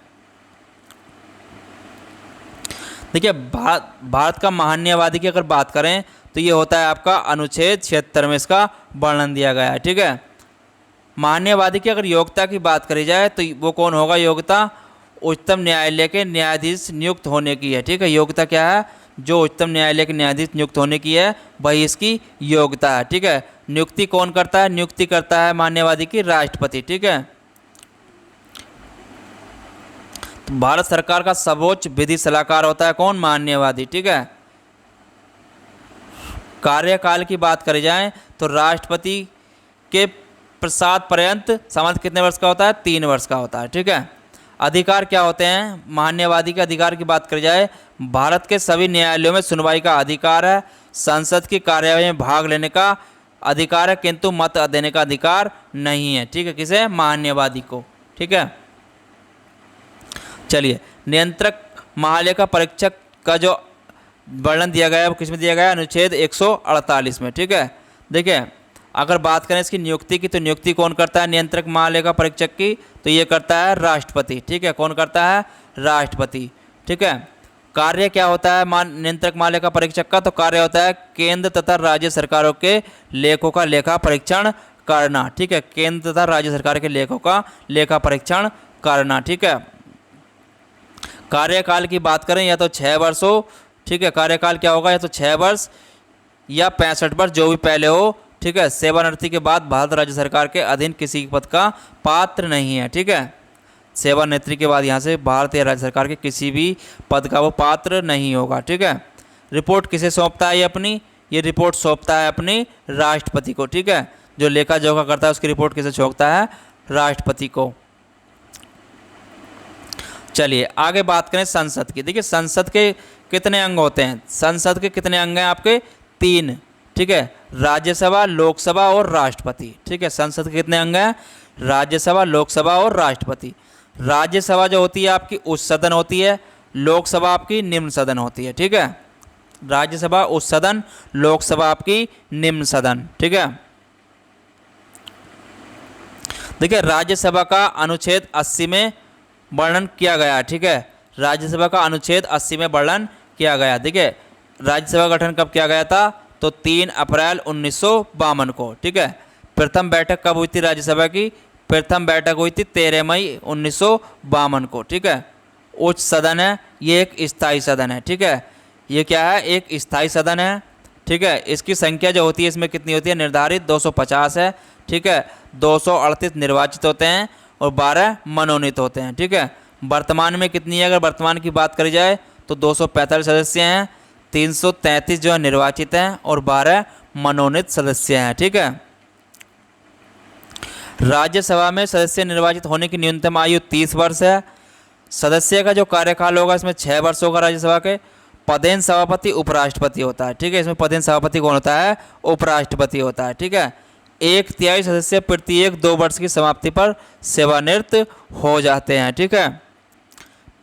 देखिए भारत का महान्यायवादी की अगर बात करें तो ये होता है आपका अनुच्छेद 76 में इसका वर्णन दिया गया है। ठीक है, महान्यायवादी की अगर योग्यता की बात करी जाए तो वो कौन होगा, योग्यता उच्चतम न्यायालय के न्यायाधीश नियुक्त होने की है। ठीक है, योग्यता क्या है, जो उच्चतम न्यायालय के न्यायाधीश नियुक्त होने की है वही इसकी योग्यता है। ठीक है, नियुक्ति कौन करता है, नियुक्ति करता है महान्यायवादी की राष्ट्रपति। ठीक है, तो भारत सरकार का सर्वोच्च विधि सलाहकार होता है कौन, महान्यायवादी। ठीक है, कार्यकाल की बात करी जाए तो राष्ट्रपति के प्रसाद पर्यंत सामंत कितने वर्ष का होता है, 3 वर्ष का होता है। ठीक है, अधिकार क्या होते हैं, महान्यायवादी के अधिकार की बात करी जाए, भारत के सभी न्यायालयों में सुनवाई का अधिकार है, संसद की कार्यवाही में भाग लेने का अधिकार है, किंतु मत देने का अधिकार नहीं है। ठीक है, किसे, महान्यायवादी को। ठीक है, चलिए नियंत्रक महालेखा परीक्षक का जो वर्णन दिया गया है वो किसमें दिया गया है, अनुच्छेद 148 में। ठीक है, देखिए अगर बात करें इसकी नियुक्ति की तो नियुक्ति कौन करता है नियंत्रक महालेखा परीक्षक की, तो ये करता है राष्ट्रपति। ठीक है, कौन करता है, राष्ट्रपति। ठीक है, कार्य क्या होता है नियंत्रक महालेखा परीक्षक का, तो कार्य होता है केंद्र तथा राज्य सरकारों के लेखों का लेखा परीक्षण करना। ठीक है, केंद्र तथा राज्य सरकार के लेखों का लेखा परीक्षण करना। ठीक है, कार्यकाल की बात करें या तो 6 वर्ष हो। ठीक है, कार्यकाल क्या होगा, या तो 6 वर्ष या 65 वर्ष, जो भी पहले हो। ठीक है, सेवानिवृत्ति के बाद भारत राज्य सरकार के अधीन किसी पद का पात्र नहीं है। ठीक है, सेवानिवृत्ति के बाद यहाँ से भारत या राज्य सरकार के किसी भी पद का वो पात्र नहीं होगा। ठीक है, रिपोर्ट किसे सौंपता है, ये अपनी ये रिपोर्ट सौंपता है अपनी राष्ट्रपति को। ठीक है, जो लेखा जोखा करता है उसकी रिपोर्ट किसे सौंपता है, राष्ट्रपति को। चलिए आगे बात करें संसद की। देखिए संसद के कितने अंग होते हैं, संसद के कितने अंग हैं आपके, 3। ठीक है, राज्यसभा, लोकसभा और राष्ट्रपति। ठीक है, संसद के कितने अंग हैं, राज्यसभा, लोकसभा और राष्ट्रपति। राज्यसभा जो होती है आपकी उच्च सदन होती है, लोकसभा आपकी निम्न सदन होती है। ठीक है, राज्यसभा उच्च सदन, लोकसभा आपकी निम्न सदन। ठीक है, देखिए राज्यसभा का अनुच्छेद 80 में वर्णन किया गया। ठीक है, राज्यसभा का अनुच्छेद 80 में वर्णन किया गया। देखिए राज्यसभा का गठन कब किया गया था, तो 3 अप्रैल 1952 को। ठीक है, प्रथम बैठक कब हुई थी राज्यसभा की, प्रथम बैठक हुई थी 13 मई 1952 को। ठीक है, उच्च सदन है, ये एक स्थायी सदन है। ठीक है, ये क्या है, एक स्थायी सदन है। ठीक है, इसकी संख्या जो होती है इसमें कितनी होती है, निर्धारित 250 है। ठीक है, 238 निर्वाचित होते हैं और 12 मनोनीत होते हैं। ठीक है, वर्तमान में कितनी है, अगर वर्तमान की बात करी जाए तो 245 सदस्य हैं, 333 जो है निर्वाचित हैं और 12 मनोनीत सदस्य हैं। ठीक है, राज्यसभा में सदस्य निर्वाचित होने की न्यूनतम आयु 30 वर्ष है। सदस्य का जो कार्यकाल होगा इसमें 6 वर्ष होगा राज्यसभा के। पदेन सभापति उपराष्ट्रपति होता है। ठीक है, इसमें पदेन सभापति कौन होता है, उपराष्ट्रपति होता है। ठीक है, 1/3 सदस्य प्रत्येक 2 वर्ष की समाप्ति पर सेवानिवृत्त हो जाते हैं। ठीक है,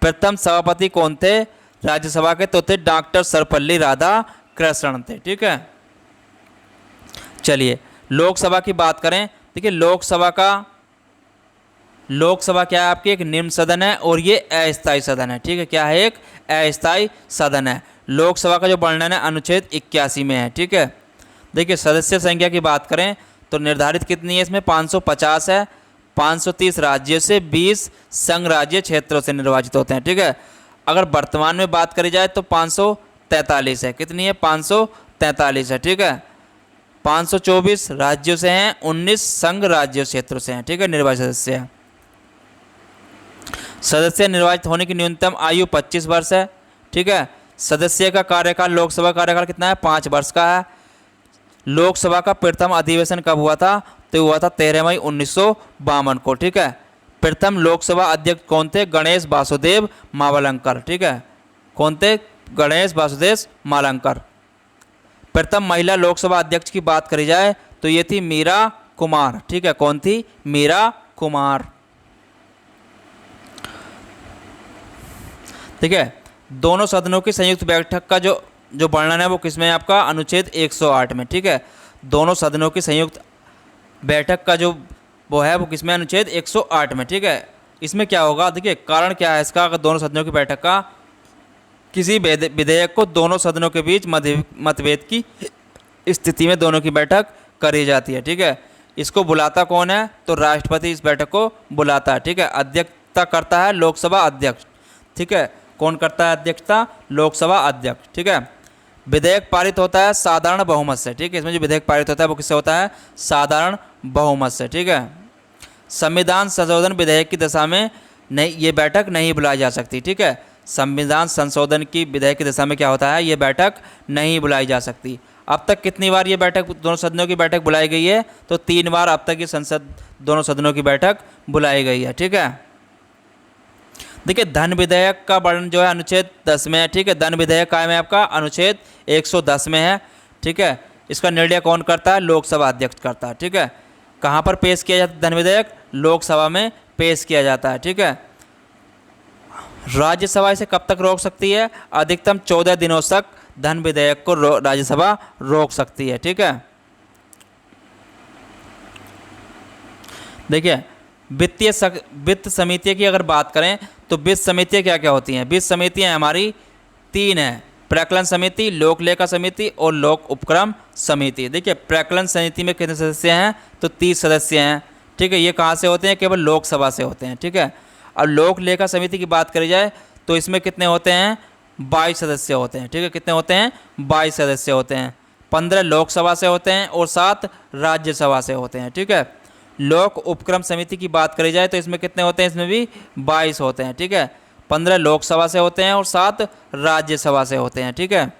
प्रथम सभापति कौन थे राज्यसभा के, तो थे डॉक्टर सर्वपल्ली राधाकृष्णन थे। ठीक है, चलिए लोकसभा की बात करें। देखिए लोकसभा क्या है आपकी, एक निम्न सदन है और ये अस्थायी सदन है। ठीक है, क्या है, एक अस्थायी सदन है। लोकसभा का जो वर्णन है अनुच्छेद 81 में है। ठीक है, देखिए सदस्य संख्या की बात करें तो निर्धारित कितनी है इसमें, 550 है। 530 राज्यों से, 20 संघ राज्य क्षेत्रों से निर्वाचित होते हैं। ठीक है, अगर वर्तमान में बात करी जाए तो 543 है। कितनी है, 543 है। ठीक है, 524 राज्यों से हैं, 19 संघ राज्य क्षेत्रों से हैं। ठीक है, निर्वाचित सदस्य हैं। सदस्य निर्वाचित होने की न्यूनतम आयु 25 वर्ष है। ठीक है, सदस्य का कार्यकाल, लोकसभा का कार्यकाल कितना है? 5 वर्ष का है। लोकसभा का प्रथम अधिवेशन कब हुआ था? तो हुआ था 13 मई 1952 को, ठीक है। प्रथम लोकसभा अध्यक्ष कौन थे? गणेश वासुदेव मावलंकर, ठीक है। कौन थे? गणेश वासुदेव मावलंकर। प्रथम महिला लोकसभा अध्यक्ष की बात करी जाए तो ये थी मीरा कुमार, ठीक है। कौन थी? मीरा कुमार, ठीक है। दोनों सदनों की संयुक्त बैठक का जो वर्णन है वो किसमें है आपका? अनुच्छेद 108 में, ठीक है। दोनों सदनों की संयुक्त बैठक का जो वो है वो किसमें? अनुच्छेद 108 में, ठीक है। इसमें क्या होगा? देखिए कारण क्या है इसका, अगर दोनों सदनों की बैठक का किसी विधेयक को दोनों सदनों के बीच मतभेद की स्थिति में दोनों की बैठक करी जाती है, ठीक है। इसको बुलाता कौन है? तो राष्ट्रपति इस बैठक को बुलाता है, ठीक है। अध्यक्षता करता है लोकसभा अध्यक्ष, ठीक है। कौन करता है अध्यक्षता? लोकसभा अध्यक्ष, ठीक है। विधेयक पारित होता है साधारण बहुमत से, ठीक है। इसमें जो विधेयक पारित होता है वो किससे होता है? साधारण बहुमत से, ठीक है। संविधान संशोधन विधेयक की दशा में नहीं, ये बैठक नहीं बुलाई जा सकती, ठीक है। संविधान संशोधन की विधेयक की दशा में क्या होता है? ये बैठक नहीं बुलाई जा सकती। अब तक कितनी बार ये बैठक, दोनों सदनों की बैठक बुलाई गई है? तो 3 बार अब तक ये संसद दोनों सदनों की बैठक बुलाई गई है, ठीक है। देखिए धन विधेयक का वर्णन जो है अनुच्छेद 10 में है, ठीक है। धन विधेयक काय में आपका? अनुच्छेद 110 में है, ठीक है। इसका निर्णय कौन करता है? लोकसभा अध्यक्ष करता है, ठीक है। कहाँ पर पेश किया जाता है धन विधेयक? लोकसभा में पेश किया जाता है, ठीक है। राज्यसभा इसे कब तक रोक सकती है? अधिकतम 14 दिनों तक धन विधेयक को राज्यसभा रोक सकती है, ठीक है। देखिए वित्त समिति की अगर बात करें तो वित्त समितियाँ क्या क्या होती हैं? वित्त समितियाँ हमारी 3 हैं, प्राक्कलन समिति, लोक लेखा समिति और लोक उपक्रम समिति। देखिए प्राक्कलन समिति में कितने सदस्य हैं? तो 30 सदस्य हैं, ठीक है। ये कहाँ से होते हैं? केवल लोकसभा से होते हैं, ठीक है। अब लोक लेखा समिति की बात करी जाए तो इसमें कितने होते हैं? 22 सदस्य होते हैं, ठीक है। कितने होते हैं? 22 सदस्य होते हैं। 15 लोकसभा से होते हैं और 7 राज्यसभा से होते हैं, ठीक है। लोक उपक्रम समिति की बात करी जाए तो इसमें कितने होते हैं? इसमें भी 22 होते हैं, ठीक है। 15 लोकसभा से होते हैं और 7 राज्यसभा से होते हैं, ठीक है।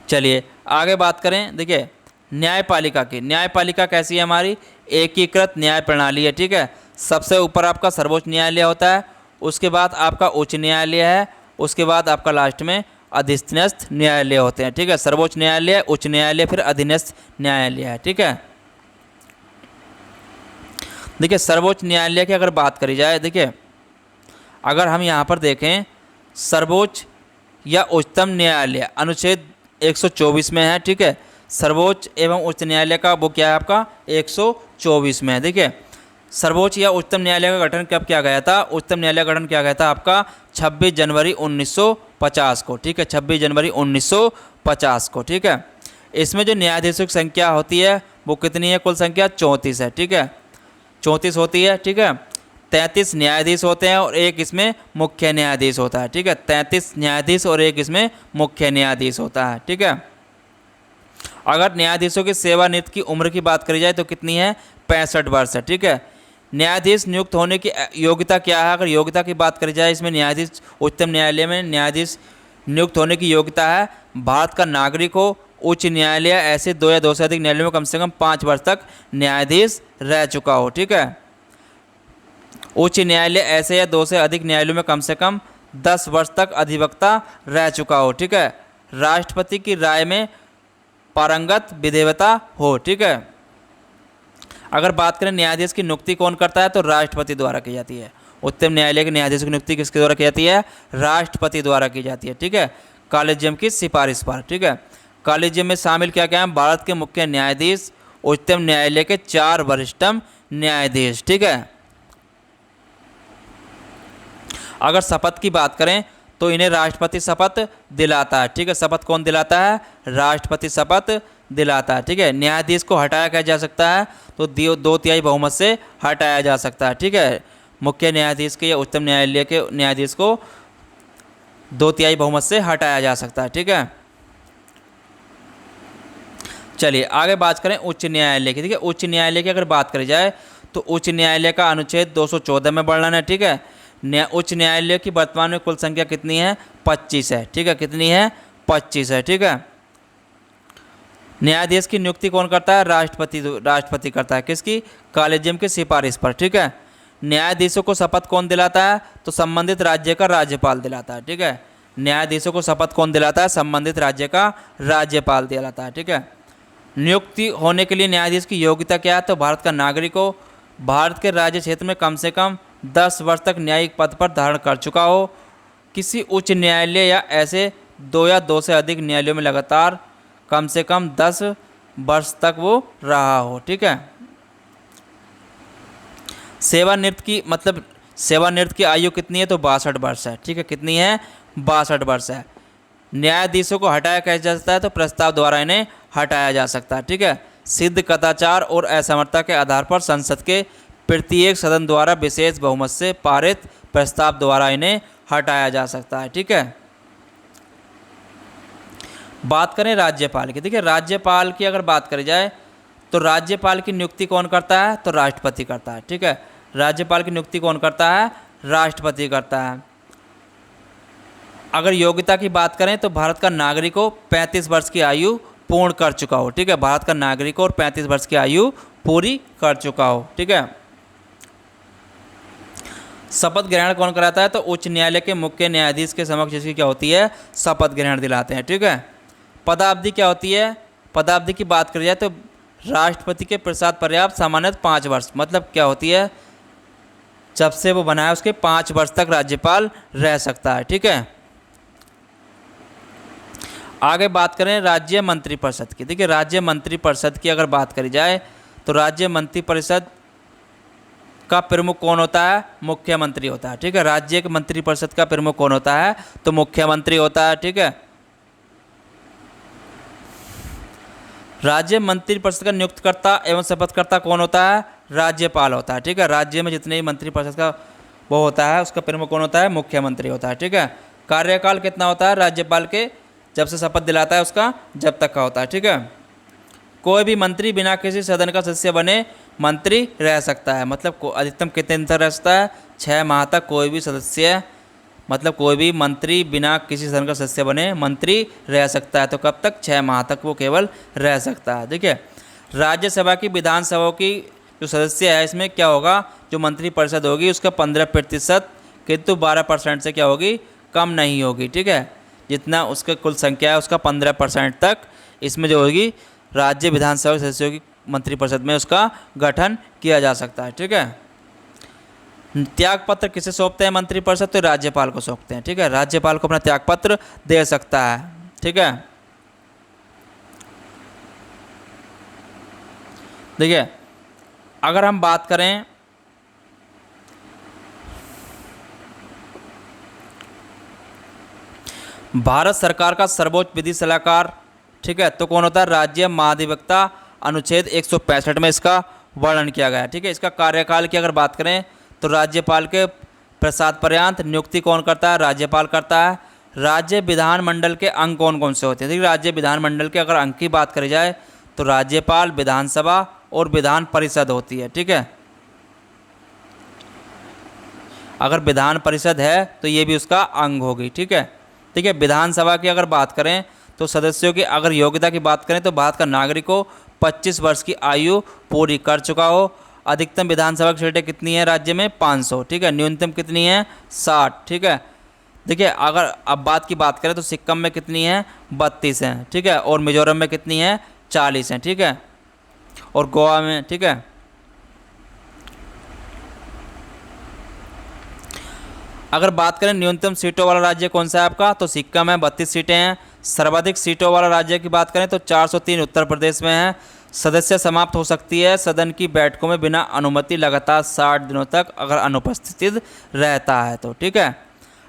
चलिए आगे बात करें। देखिए न्यायपालिका की, न्यायपालिका कैसी है हमारी? एकीकृत न्याय प्रणाली है, ठीक है। सबसे ऊपर आपका सर्वोच्च न्यायालय होता है, उसके बाद आपका उच्च न्यायालय है, उसके बाद आपका लास्ट में अधीनस्थ न्यायालय होते हैं, ठीक है। सर्वोच्च न्यायालय, उच्च न्यायालय, फिर अधीनस्थ न्यायालय है, ठीक है। देखिए सर्वोच्च न्यायालय की अगर बात करी जाए, देखिए अगर हम यहाँ पर देखें सर्वोच्च या उच्चतम न्यायालय अनुच्छेद 124 में है, ठीक है। सर्वोच्च एवं उच्च न्यायालय का वो क्या है आपका? 124 में है। देखिए सर्वोच्च या उच्चतम न्यायालय का गठन कब किया गया था? उच्चतम न्यायालय का गठन किया गया था आपका 26 जनवरी 1950 को, ठीक है। 26 जनवरी 1950 को, ठीक है। इसमें जो न्यायाधीशों की संख्या होती है वो कितनी है? कुल संख्या 34 है, ठीक है। 34 होती है, ठीक है। 33 न्यायाधीश होते हैं और एक इसमें मुख्य न्यायाधीश होता है, ठीक है। 33 न्यायाधीश और एक इसमें मुख्य न्यायाधीश होता है, ठीक है। अगर न्यायाधीशों की सेवानिवृत्ति की उम्र की बात करी जाए तो कितनी है? 65 वर्ष है, ठीक है। न्यायाधीश नियुक्त होने की योग्यता क्या है? अगर योग्यता की बात करी जाए इसमें न्यायाधीश, उच्चतम न्यायालय में न्यायाधीश नियुक्त होने की योग्यता है भारत का नागरिक हो, उच्च न्यायालय ऐसे 2 या 2 से अधिक न्यायालयों में कम से कम 5 वर्ष तक न्यायाधीश रह चुका हो, ठीक है। उच्च न्यायालय ऐसे या 2 से अधिक न्यायालयों में कम से कम 10 वर्ष तक अधिवक्ता रह चुका हो, ठीक है। राष्ट्रपति की राय में पारंगत विधेयता हो, ठीक है। अगर बात करें न्यायाधीश की नियुक्ति कौन करता है तो राष्ट्रपति द्वारा की जाती है। उच्चतम न्यायालय के न्यायाधीश की नियुक्ति किसके द्वारा की जाती है? राष्ट्रपति द्वारा की जाती है, ठीक है। कॉलेजियम की सिफारिश पर, ठीक है। कॉलेजियम में शामिल क्या क्या है? भारत के मुख्य न्यायाधीश, उच्चतम न्यायालय के 4 वरिष्ठतम न्यायाधीश, ठीक है। अगर शपथ की बात करें तो इन्हें राष्ट्रपति शपथ दिलाता है, ठीक है। शपथ कौन दिलाता है? राष्ट्रपति शपथ दिलाता है, ठीक है। न्यायाधीश को हटाया क्या जा सकता है? तो 2/3 बहुमत से हटाया जा सकता है, ठीक है। मुख्य न्यायाधीश के या उच्चतम न्यायालय के न्यायाधीश को 2/3 बहुमत से हटाया जा सकता है, ठीक है। चलिए आगे बात करें उच्च न्यायालय की। ठीक है, उच्च न्यायालय की अगर बात करी जाए तो उच्च न्यायालय का अनुच्छेद 214 में वर्णन है, ठीक है। उच्च न्यायालय की वर्तमान में कुल संख्या कितनी है? 25 है। ठीक है, कितनी है? 25 है। ठीक है। न्यायाधीश की नियुक्ति कौन करता है? राष्ट्रपति करता है। किसकी? कॉलेजियम की सिफारिश पर। ठीक है। न्यायाधीशों को शपथ कौन दिलाता है? तो संबंधित राज्य का राज्यपाल दिलाता है। ठीक है। न्यायाधीशों को शपथ कौन दिलाता है? संबंधित राज्य का राज्यपाल दिलाता है। ठीक है। नियुक्ति होने के लिए न्यायाधीश की योग्यता क्या है? तो भारत का नागरिक हो, भारत के राज्य क्षेत्र में कम से कम 10 वर्ष तक न्यायिक पद पर धारण कर चुका हो, किसी उच्च न्यायालय या ऐसे 2 या 2 से अधिक न्यायालयों में लगातार कम से कम 10 वर्ष तक वो रहा हो। ठीक है। सेवानिवृत्त की आयु कितनी है? तो 62 वर्ष है। ठीक है, कितनी है? 62 वर्ष है। न्यायाधीशों को हटाया कैसे जा सकता है? तो प्रस्ताव द्वारा इन्हें हटाया जा सकता है। ठीक है। सिद्ध कदाचार और असमर्थता के आधार पर संसद के प्रत्येक सदन द्वारा विशेष बहुमत से पारित प्रस्ताव द्वारा इन्हें हटाया जा सकता है। ठीक है। बात करें राज्यपाल की। देखिए, राज्यपाल की अगर बात करी जाए तो राज्यपाल की नियुक्ति कौन करता है? तो राष्ट्रपति करता है। ठीक है। राज्यपाल की नियुक्ति कौन करता है? राष्ट्रपति करता है। अगर योग्यता की बात करें तो भारत का नागरिक हो, 35 वर्ष की आयु पूर्ण कर चुका हो। ठीक है। भारत का नागरिक हो और 35 वर्ष की आयु पूरी कर चुका हो। ठीक है। शपथ ग्रहण कौन कराता है? तो उच्च न्यायालय के मुख्य न्यायाधीश के समक्ष इसकी क्या होती है? शपथ ग्रहण दिलाते हैं। ठीक है। पदावधि क्या होती है? पदावधि की बात करी जाए तो राष्ट्रपति के प्रसाद पर्याप्त सामान्यतः 5 वर्ष, मतलब क्या होती है? जब से वो बनाया उसके 5 वर्ष तक राज्यपाल रह सकता है। ठीक है। आगे बात करें राज्य मंत्रिपरिषद की। देखिए, राज्य मंत्रिपरिषद की अगर बात करी जाए तो राज्य मंत्रिपरिषद का प्रमुख कौन होता है? मुख्यमंत्री होता है। ठीक है। राज्य के मंत्रिपरिषद का प्रमुख कौन होता है? तो मुख्यमंत्री होता है। ठीक है। राज्य मंत्रिपरिषद का नियुक्तकर्ता एवं शपथकर्ता कौन होता है? राज्यपाल होता है। ठीक है। राज्य में जितने भी मंत्रिपरिषद का वो होता है उसका प्रमुख कौन होता है? मुख्यमंत्री होता है। ठीक है। कार्यकाल कितना होता है राज्यपाल के? जब से शपथ दिलाता है उसका जब तक का होता है। ठीक है। कोई भी मंत्री बिना किसी सदन का सदस्य बने मंत्री रह सकता है। मतलब अधिकतम कितने दिन तक रह सकता है? 6 माह तक कोई भी सदस्य, मतलब कोई भी मंत्री बिना किसी सदन का सदस्य बने मंत्री रह सकता है। तो कब तक? 6 माह तक वो केवल रह सकता है। ठीक है। राज्यसभा की विधानसभाओं की जो सदस्य है इसमें क्या होगा? जो मंत्रिपरिषद होगी उसका 15%, किंतु 12% से क्या होगी? कम नहीं होगी। ठीक है। जितना उसका कुल संख्या है उसका 15% तक इसमें जो होगी राज्य विधानसभा सदस्यों की मंत्रिपरिषद में उसका गठन किया जा सकता है। ठीक है। त्यागपत्र किसे सौंपते हैं मंत्रिपरिषद? तो राज्यपाल को सौंपते हैं। ठीक है। राज्यपाल को अपना त्यागपत्र दे सकता है। ठीक है। देखिए, अगर हम बात करें भारत सरकार का सर्वोच्च विधि सलाहकार, ठीक है, तो कौन होता है? राज्य महाधिवक्ता। अनुच्छेद 165 में इसका वर्णन किया गया है। ठीक है। इसका कार्यकाल की अगर बात करें तो राज्यपाल के प्रसाद पर्यंत नियुक्ति कौन करता है? राज्यपाल करता है। राज्य विधानमंडल के अंग कौन कौन से होते हैं? देखिए, राज्य विधानमंडल के अगर अंग की बात करी जाए तो राज्यपाल, विधानसभा और विधान परिषद होती है। ठीक है। अगर विधान परिषद है तो ये भी उसका अंग होगी। ठीक है। ठीक है। विधानसभा की अगर बात करें तो सदस्यों की अगर योग्यता की बात करें तो भारत का नागरिक हो, 25 वर्ष की आयु पूरी कर चुका हो। अधिकतम विधानसभा की सीटें कितनी है राज्य में? 500। ठीक है। न्यूनतम कितनी है? 60। ठीक है। देखिए, अगर अब बात करें तो सिक्किम में कितनी है? 32 हैं। ठीक है। और मिजोरम में कितनी है? 40 हैं। ठीक है। और गोवा में, ठीक है, अगर बात करें न्यूनतम सीटों वाला राज्य कौन सा है आपका? तो सिक्किम है, 32 सीटें हैं। सर्वाधिक सीटों वाला राज्य की बात करें तो 403 उत्तर प्रदेश में है। सदस्य समाप्त हो सकती है सदन की बैठकों में बिना अनुमति लगातार 60 दिनों तक अगर अनुपस्थित रहता है तो। ठीक है।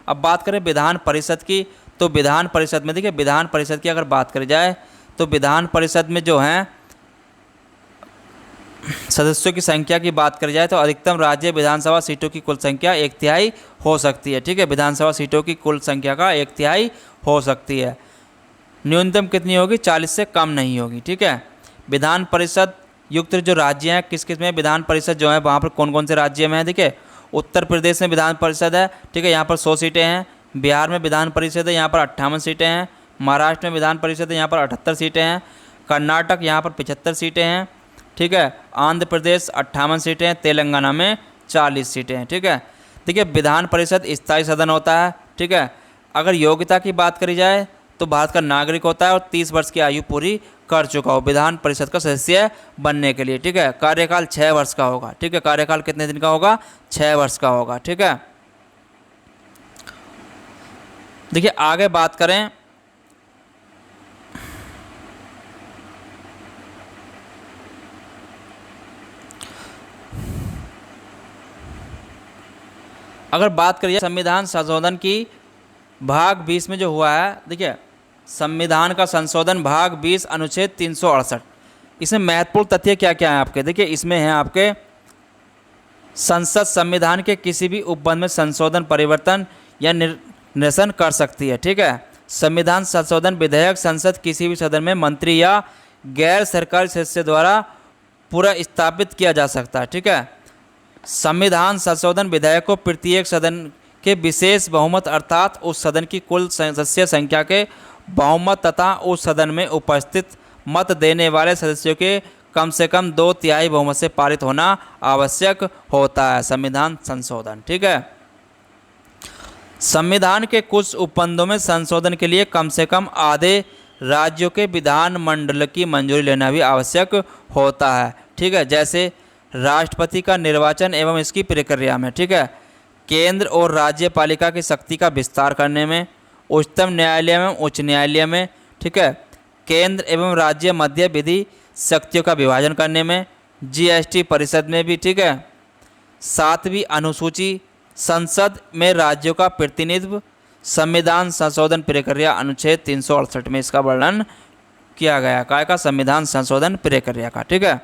अब बात करें विधान परिषद की तो विधान परिषद में, देखिए, विधान परिषद की अगर बात करी जाए तो विधान परिषद में जो हैं सदस्यों की संख्या की बात करी जाए तो अधिकतम राज्य विधानसभा सीटों की कुल संख्या 1/3 हो सकती है। ठीक है। विधानसभा सीटों की कुल संख्या का 1/3 हो सकती है। न्यूनतम कितनी होगी? 40 से कम नहीं होगी। ठीक है। विधान परिषद युक्त जो राज्य हैं किस किस में विधान परिषद जो है वहाँ पर कौन कौन से राज्य में है? देखिए, उत्तर प्रदेश में विधान परिषद है, ठीक है, यहाँ पर 100 सीटें हैं। बिहार में विधान परिषद है, यहाँ पर 58 सीटें हैं। महाराष्ट्र में विधान परिषद है, यहाँ पर 78 सीटें हैं। कर्नाटक यहाँ पर 75 सीटें हैं, ठीक है। आंध्र प्रदेश 58 सीटें हैं। तेलंगाना में 40 सीटें हैं, ठीक है। देखिए विधान परिषद स्थायी सदन होता है, ठीक है। अगर योग्यता की बात करी जाए तो भारत का नागरिक होता है और 30 वर्ष की आयु पूरी कर चुका हो विधान परिषद का सदस्य बनने के लिए, ठीक है। कार्यकाल 6 वर्ष का होगा, ठीक है। कार्यकाल कितने दिन का होगा? 6 वर्ष का होगा, ठीक है। देखिए आगे बात करें, अगर बात करिए संविधान संशोधन की भाग 20 में जो हुआ है, देखिए संविधान का संशोधन भाग 20 अनुच्छेद 368, इसमें महत्वपूर्ण तथ्य क्या क्या है आपके? देखिए इसमें है आपके, संसद संविधान के किसी भी उपबंध में संशोधन, परिवर्तन या निरसन कर सकती है, ठीक है। संविधान संशोधन विधेयक संसद किसी भी सदन में मंत्री या गैर सरकारी सदस्य द्वारा पूरा स्थापित किया जा सकता है, ठीक है। संविधान संशोधन विधेयक को प्रत्येक सदन के विशेष बहुमत अर्थात उस सदन की कुल सदस्य संख्या के बहुमत तथा उस सदन में उपस्थित मत देने वाले सदस्यों के कम से कम 2/3 बहुमत से पारित होना आवश्यक होता है। संविधान संशोधन, ठीक है। संविधान के कुछ उपबंधों में संशोधन के लिए कम से कम आधे राज्यों के विधानमंडल की मंजूरी लेना भी आवश्यक होता है, ठीक है। जैसे राष्ट्रपति का निर्वाचन एवं इसकी प्रक्रिया में, ठीक है। केंद्र और राज्यपालिका की शक्ति का विस्तार करने में, उच्चतम न्यायालय एवं उच्च न्यायालय में, ठीक है। केंद्र एवं राज्य मध्य विधि शक्तियों का विभाजन करने में, जीएसटी परिषद में भी, ठीक है। 7वीं अनुसूची संसद में राज्यों का प्रतिनिधित्व, संविधान संशोधन प्रक्रिया अनुच्छेद 368 में इसका वर्णन किया गया। काय का? संविधान संशोधन प्रक्रिया का, ठीक है।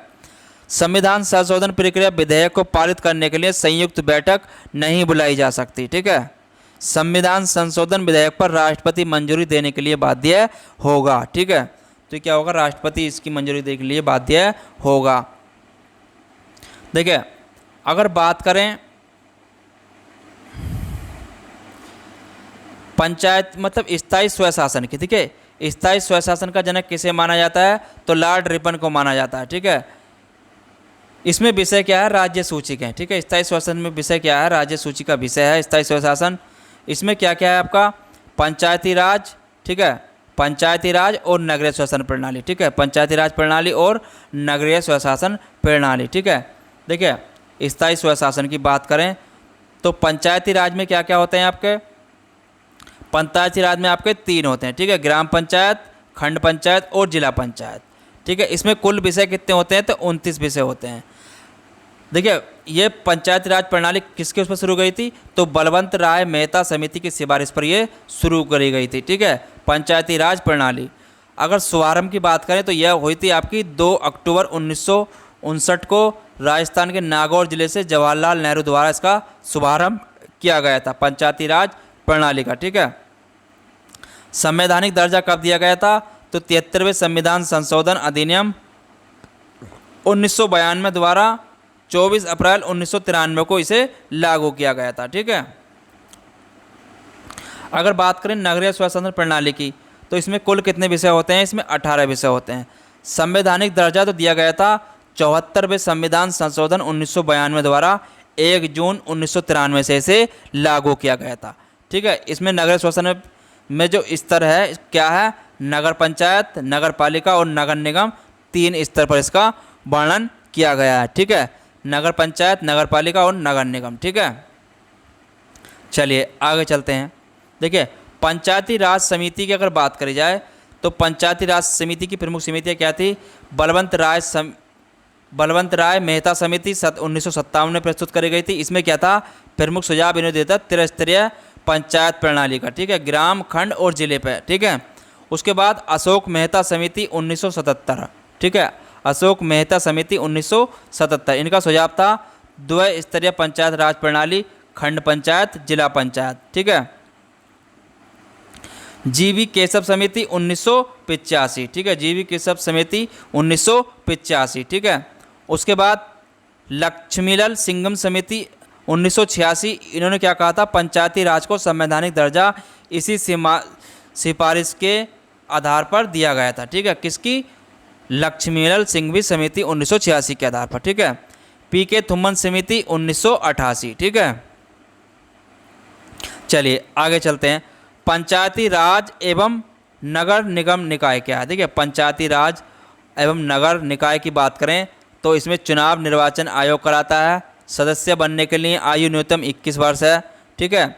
संविधान संशोधन प्रक्रिया विधेयक को पारित करने के लिए संयुक्त बैठक नहीं बुलाई जा सकती, ठीक है। संविधान संशोधन विधेयक पर राष्ट्रपति मंजूरी देने के लिए बाध्य होगा, ठीक है। तो क्या होगा? राष्ट्रपति इसकी मंजूरी देने के लिए बाध्य होगा। देखिए अगर बात करें पंचायत मतलब स्थायी स्वशासन की, ठीक है। स्थायी स्वशासन का जनक किसे माना जाता है? तो लॉर्ड रिपन को माना जाता है, ठीक है। इसमें विषय क्या है? राज्य सूची के, ठीक है। स्थायी स्वशासन में विषय क्या है? राज्य सूची का विषय है स्थायी स्वशासन। इसमें क्या क्या है आपका? पंचायती राज, ठीक है। पंचायती राज और नगरीय स्वशासन प्रणाली, ठीक है। पंचायती राज प्रणाली और नगरीय स्वशासन प्रणाली, ठीक है। देखिए स्थायी स्वशासन की बात करें तो पंचायती राज में क्या क्या होते हैं आपके? पंचायती राज में आपके 3 होते हैं, ठीक है। ग्राम पंचायत, खंड पंचायत और जिला पंचायत, ठीक है। इसमें कुल विषय कितने होते हैं? तो 29 विषय होते हैं। देखिए ये पंचायती राज प्रणाली किसके उस पर शुरू गई थी? तो बलवंत राय मेहता समिति की सिफारिश पर ये शुरू करी गई थी, ठीक है। पंचायती राज प्रणाली अगर शुभारंभ की बात करें तो यह हुई थी आपकी 2 अक्टूबर 1959 को राजस्थान के नागौर जिले से जवाहरलाल नेहरू द्वारा इसका शुभारंभ किया गया था, पंचायती राज प्रणाली का, ठीक है। संवैधानिक दर्जा कब दिया गया था? तो 73वें संविधान संशोधन अधिनियम 1992 द्वारा 24 अप्रैल 1993 को इसे लागू किया गया था, ठीक है। अगर बात करें नगरीय स्वशासन प्रणाली की तो इसमें कुल कितने विषय होते हैं? इसमें 18 विषय होते हैं। संवैधानिक दर्जा तो दिया गया था 74वें संविधान संशोधन 1992 द्वारा 1 जून 1993 से इसे लागू किया गया था, ठीक है। इसमें नगरीय स्वशासन में जो स्तर है क्या है? नगर पंचायत, नगर पालिका और नगर निगम, 3 स्तर पर इसका वर्णन किया गया है, ठीक है। नगर पंचायत, नगर पालिका और नगर निगम, ठीक है। चलिए आगे चलते हैं। देखिए पंचायती राज समिति की अगर बात करी जाए तो पंचायती राज समिति की प्रमुख समितियाँ क्या थी? बलवंत राय मेहता समिति 1957 में प्रस्तुत करी गई थी। इसमें क्या था? प्रमुख सुझाव इन्होंने दिया था त्रिस्तरीय पंचायत प्रणाली का, ठीक है। ग्राम, खंड और जिले पे, ठीक है। उसके बाद अशोक मेहता समिति 1977, ठीक है। अशोक मेहता समिति 1977 इनका सुझाव था द्विस्तरीय पंचायत राज प्रणाली, खंड पंचायत, जिला पंचायत, ठीक है। जीवी केशव समिति 1985, ठीक है। जीवी केशव समिति 1985, ठीक है। उसके बाद लक्ष्मीलाल सिंघम समिति 1986 इन्होंने क्या कहा था, पंचायती राज को संवैधानिक दर्जा इसी सिफारिश के आधार पर दिया गया था। ठीक है, किसकी, लक्ष्मीलाल सिंघवी समिति 1986 के आधार पर। ठीक है, पी.के. थुम्मन समिति 1988। ठीक है, चलिए आगे चलते हैं। पंचायती राज एवं नगर निगम निकाय क्या है। देखिए, पंचायती राज एवं नगर निकाय की बात करें तो इसमें चुनाव निर्वाचन आयोग कराता है। सदस्य बनने के लिए आयु न्यूनतम 21 वर्ष है। ठीक है,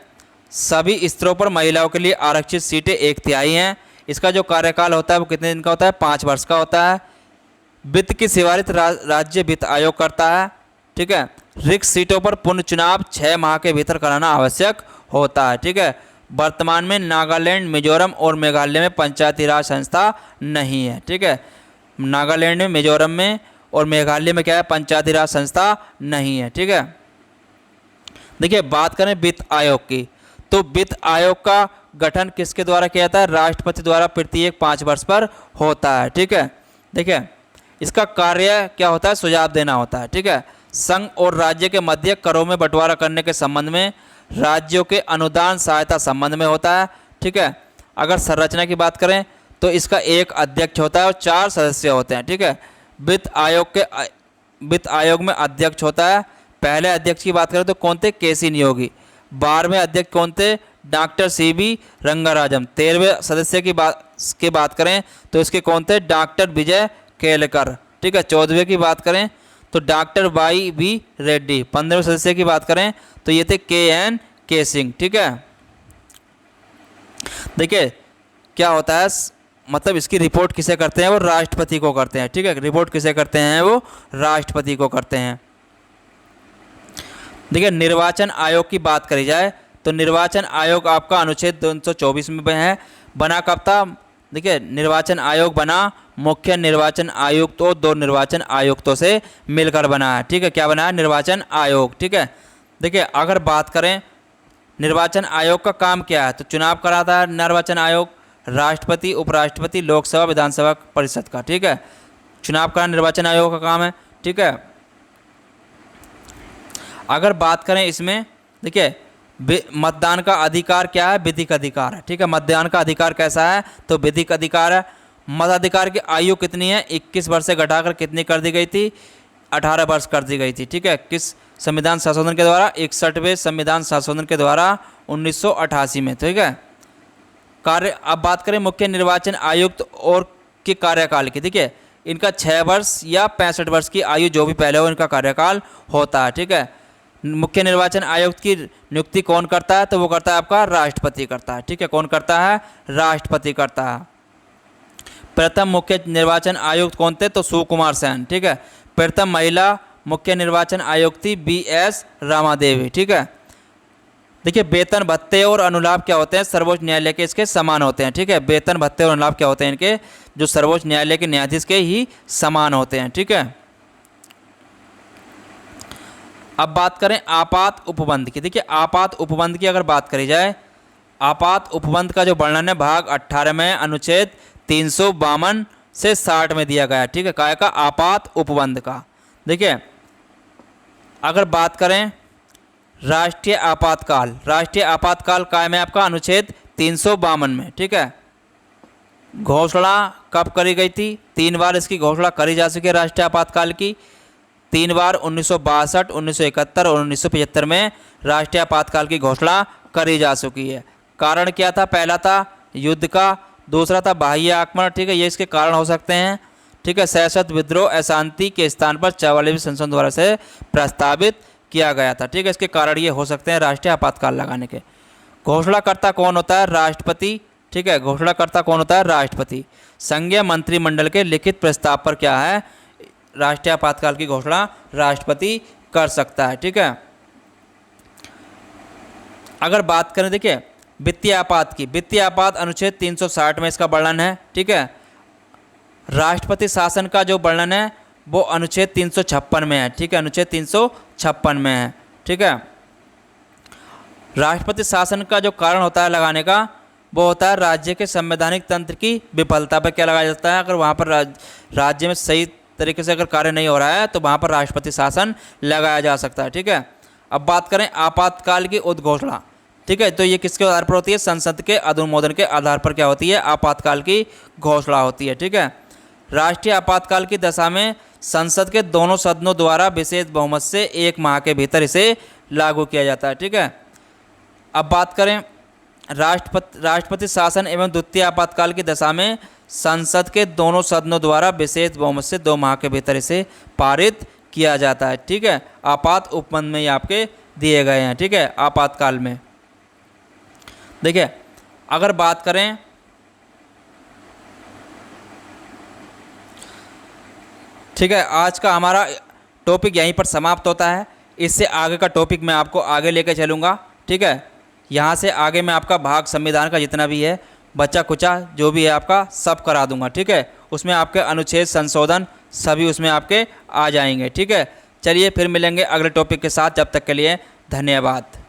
सभी स्तरों पर महिलाओं के लिए आरक्षित सीटें 1/3 हैं। इसका जो कार्यकाल होता है वो कितने दिन का होता है, 5 वर्ष का होता है। वित्त की सिफारिश राज्य वित्त आयोग करता है। ठीक है, रिक्त सीटों पर पुनर्चुनाव 6 माह के भीतर कराना आवश्यक होता है। ठीक है, वर्तमान में नागालैंड, मिजोरम और मेघालय में पंचायती राज संस्था नहीं है। ठीक है, नागालैंड में, मिजोरम में और मेघालय में क्या है, पंचायती राज संस्था नहीं है। ठीक है, देखिए बात करें वित्त आयोग की, तो वित्त आयोग का गठन किसके द्वारा किया जाता है, राष्ट्रपति द्वारा प्रत्येक 5 वर्ष पर होता है। ठीक है, देखिए इसका कार्य क्या होता है, सुझाव देना होता है। ठीक है, संघ और राज्य के मध्य करों में बंटवारा करने के संबंध में, राज्यों के अनुदान सहायता संबंध में होता है। ठीक है, अगर संरचना की बात करें तो इसका एक अध्यक्ष होता है और 4 सदस्य होते हैं। ठीक है, वित्त आयोग में अध्यक्ष होता है। पहले अध्यक्ष की बात करें तो कौन थे, के.सी. नियोगी। 12वें अध्यक्ष कौन थे, डॉक्टर सी.बी. रंगाराजन। 13वें सदस्य की बात करें तो इसके कौन थे, डॉक्टर विजय केलकर। ठीक है, 14वें की बात करें तो डॉक्टर वाई.बी. रेड्डी। 15वें सदस्य की बात करें तो ये थे के.एन. केसिंग। ठीक है, देखिए क्या होता है, मतलब इसकी रिपोर्ट किसे करते हैं, वो राष्ट्रपति को करते हैं। ठीक है, रिपोर्ट किसे करते हैं, वो राष्ट्रपति को करते हैं। देखिए निर्वाचन आयोग की बात करी जाए तो निर्वाचन आयोग आपका अनुच्छेद 224 में है। बना कब था, देखिए निर्वाचन आयोग बना मुख्य निर्वाचन आयुक्त और 2 निर्वाचन आयुक्तों से मिलकर बना है। ठीक है, क्या बना है, निर्वाचन आयोग। ठीक है, देखिए अगर बात करें निर्वाचन आयोग का काम क्या है, तो चुनाव कराता है निर्वाचन आयोग, राष्ट्रपति, उपराष्ट्रपति, लोकसभा, विधानसभा परिषद का। ठीक है, चुनाव का निर्वाचन आयोग का काम है। ठीक है, अगर बात करें इसमें, देखिए मतदान का अधिकार क्या है, विधिक अधिकार है। ठीक है, मतदान का अधिकार कैसा है, तो विधिक अधिकार है। मताधिकार की आयु कितनी है, 21 वर्ष से घटाकर कितनी कर दी गई थी, 18 वर्ष कर दी गई थी। ठीक है, किस संविधान संशोधन के द्वारा, 61वें संविधान संशोधन के द्वारा 1988 में। ठीक है, कार्य, अब बात करें मुख्य निर्वाचन आयुक्त और के कार्यकाल की। देखिए इनका 6 वर्ष या 65 वर्ष की आयु जो भी पहले हो, इनका कार्यकाल होता है। ठीक है, मुख्य निर्वाचन आयुक्त की नियुक्ति कौन करता है, तो वो करता है आपका राष्ट्रपति करता है। ठीक है, कौन करता है, राष्ट्रपति करता है। प्रथम मुख्य निर्वाचन आयुक्त कौन थे, तो सुकुमार सेन। ठीक है, प्रथम महिला मुख्य निर्वाचन आयुक्त थी बी.एस. रामादेवी। ठीक है, देखिए वेतन भत्ते और अनुलाभ क्या होते हैं, सर्वोच्च न्यायालय के इसके समान होते हैं। ठीक है, वेतन भत्ते और अनुलाभ क्या होते हैं, इनके जो सर्वोच्च न्यायालय के न्यायाधीश के ही समान होते हैं। ठीक है, अब बात करें आपात उपबंध की। देखिए आपात उपबंध की अगर बात करी जाए, आपात उपबंध का जो वर्णन है भाग 18 में अनुच्छेद 352 से 60 में दिया गया है। ठीक है, काय का, आपात उपबंध का। देखिए अगर बात करें राष्ट्रीय आपातकाल, राष्ट्रीय आपातकाल कायम है आपका अनुच्छेद 352 में। ठीक है, घोषणा कब करी गई थी, 3 बार इसकी घोषणा करी जा चुकी है राष्ट्रीय आपातकाल की। 3 बार 1962, 1971 और 1975 में राष्ट्रीय आपातकाल की घोषणा करी जा चुकी है। कारण क्या था, पहला था युद्ध का, दूसरा था बाह्य आक्रमण। ठीक है, ये इसके कारण हो सकते हैं। ठीक है, सशस्त्र विद्रोह अशांति के स्थान पर 44वें संसद द्वारा से प्रस्तावित किया गया था। ठीक है, इसके कारण ये हो सकते हैं राष्ट्रीय आपातकाल लगाने के। घोषणाकर्ता कौन होता है, राष्ट्रपति। ठीक है, घोषणाकर्ता कौन होता है, राष्ट्रपति। संघीय मंत्रिमंडल के लिखित प्रस्ताव पर क्या है, राष्ट्रीय आपातकाल की घोषणा राष्ट्रपति कर सकता है। ठीक है, अगर बात करें देखिए वित्तीय आपात की, वित्तीय आपात अनुच्छेद 360 में इसका वर्णन है। ठीक है, राष्ट्रपति शासन का जो वर्णन है वो अनुच्छेद 356 में है। ठीक है, अनुच्छेद 356 में है। ठीक है, राष्ट्रपति शासन का जो कारण होता है लगाने का, वो होता है राज्य के संवैधानिक तंत्र की विफलता पर क्या लगाया जाता है। अगर वहाँ पर राज्य में सही तरीके से अगर कार्य नहीं हो रहा है तो वहाँ पर राष्ट्रपति शासन लगाया जा सकता है। ठीक है, अब बात करें आपातकाल की उद्घोषणा, ठीक है, तो ये किसके आधार पर होती है? संसद के अनुमोदन के आधार पर क्या होती है? आपातकाल की घोषणा होती है, ठीक है। राष्ट्रीय आपातकाल की दशा में संसद के दोनों सदनों द्वारा विशेष बहुमत से 1 माह के भीतर इसे लागू किया जाता है, ठीक है। अब बात करें राष्ट्रपति शासन एवं द्वितीय आपातकाल की दशा में संसद के दोनों सदनों द्वारा विशेष बहुमत से 2 माह के भीतर इसे पारित किया जाता है, ठीक है। आपात उपबंध में ये आपके दिए गए हैं, ठीक है, आपातकाल में। देखिए अगर बात करें ठीक है, आज का हमारा टॉपिक यहीं पर समाप्त होता है। इससे आगे का टॉपिक मैं आपको आगे लेके चलूँगा, ठीक है। यहाँ से आगे मैं आपका भाग संविधान का जितना भी है बच्चा कुचा जो भी है आपका सब करा दूंगा, ठीक है। उसमें आपके अनुच्छेद संशोधन सभी उसमें आपके आ जाएंगे, ठीक है। चलिए फिर मिलेंगे अगले टॉपिक के साथ, जब तक के लिए धन्यवाद।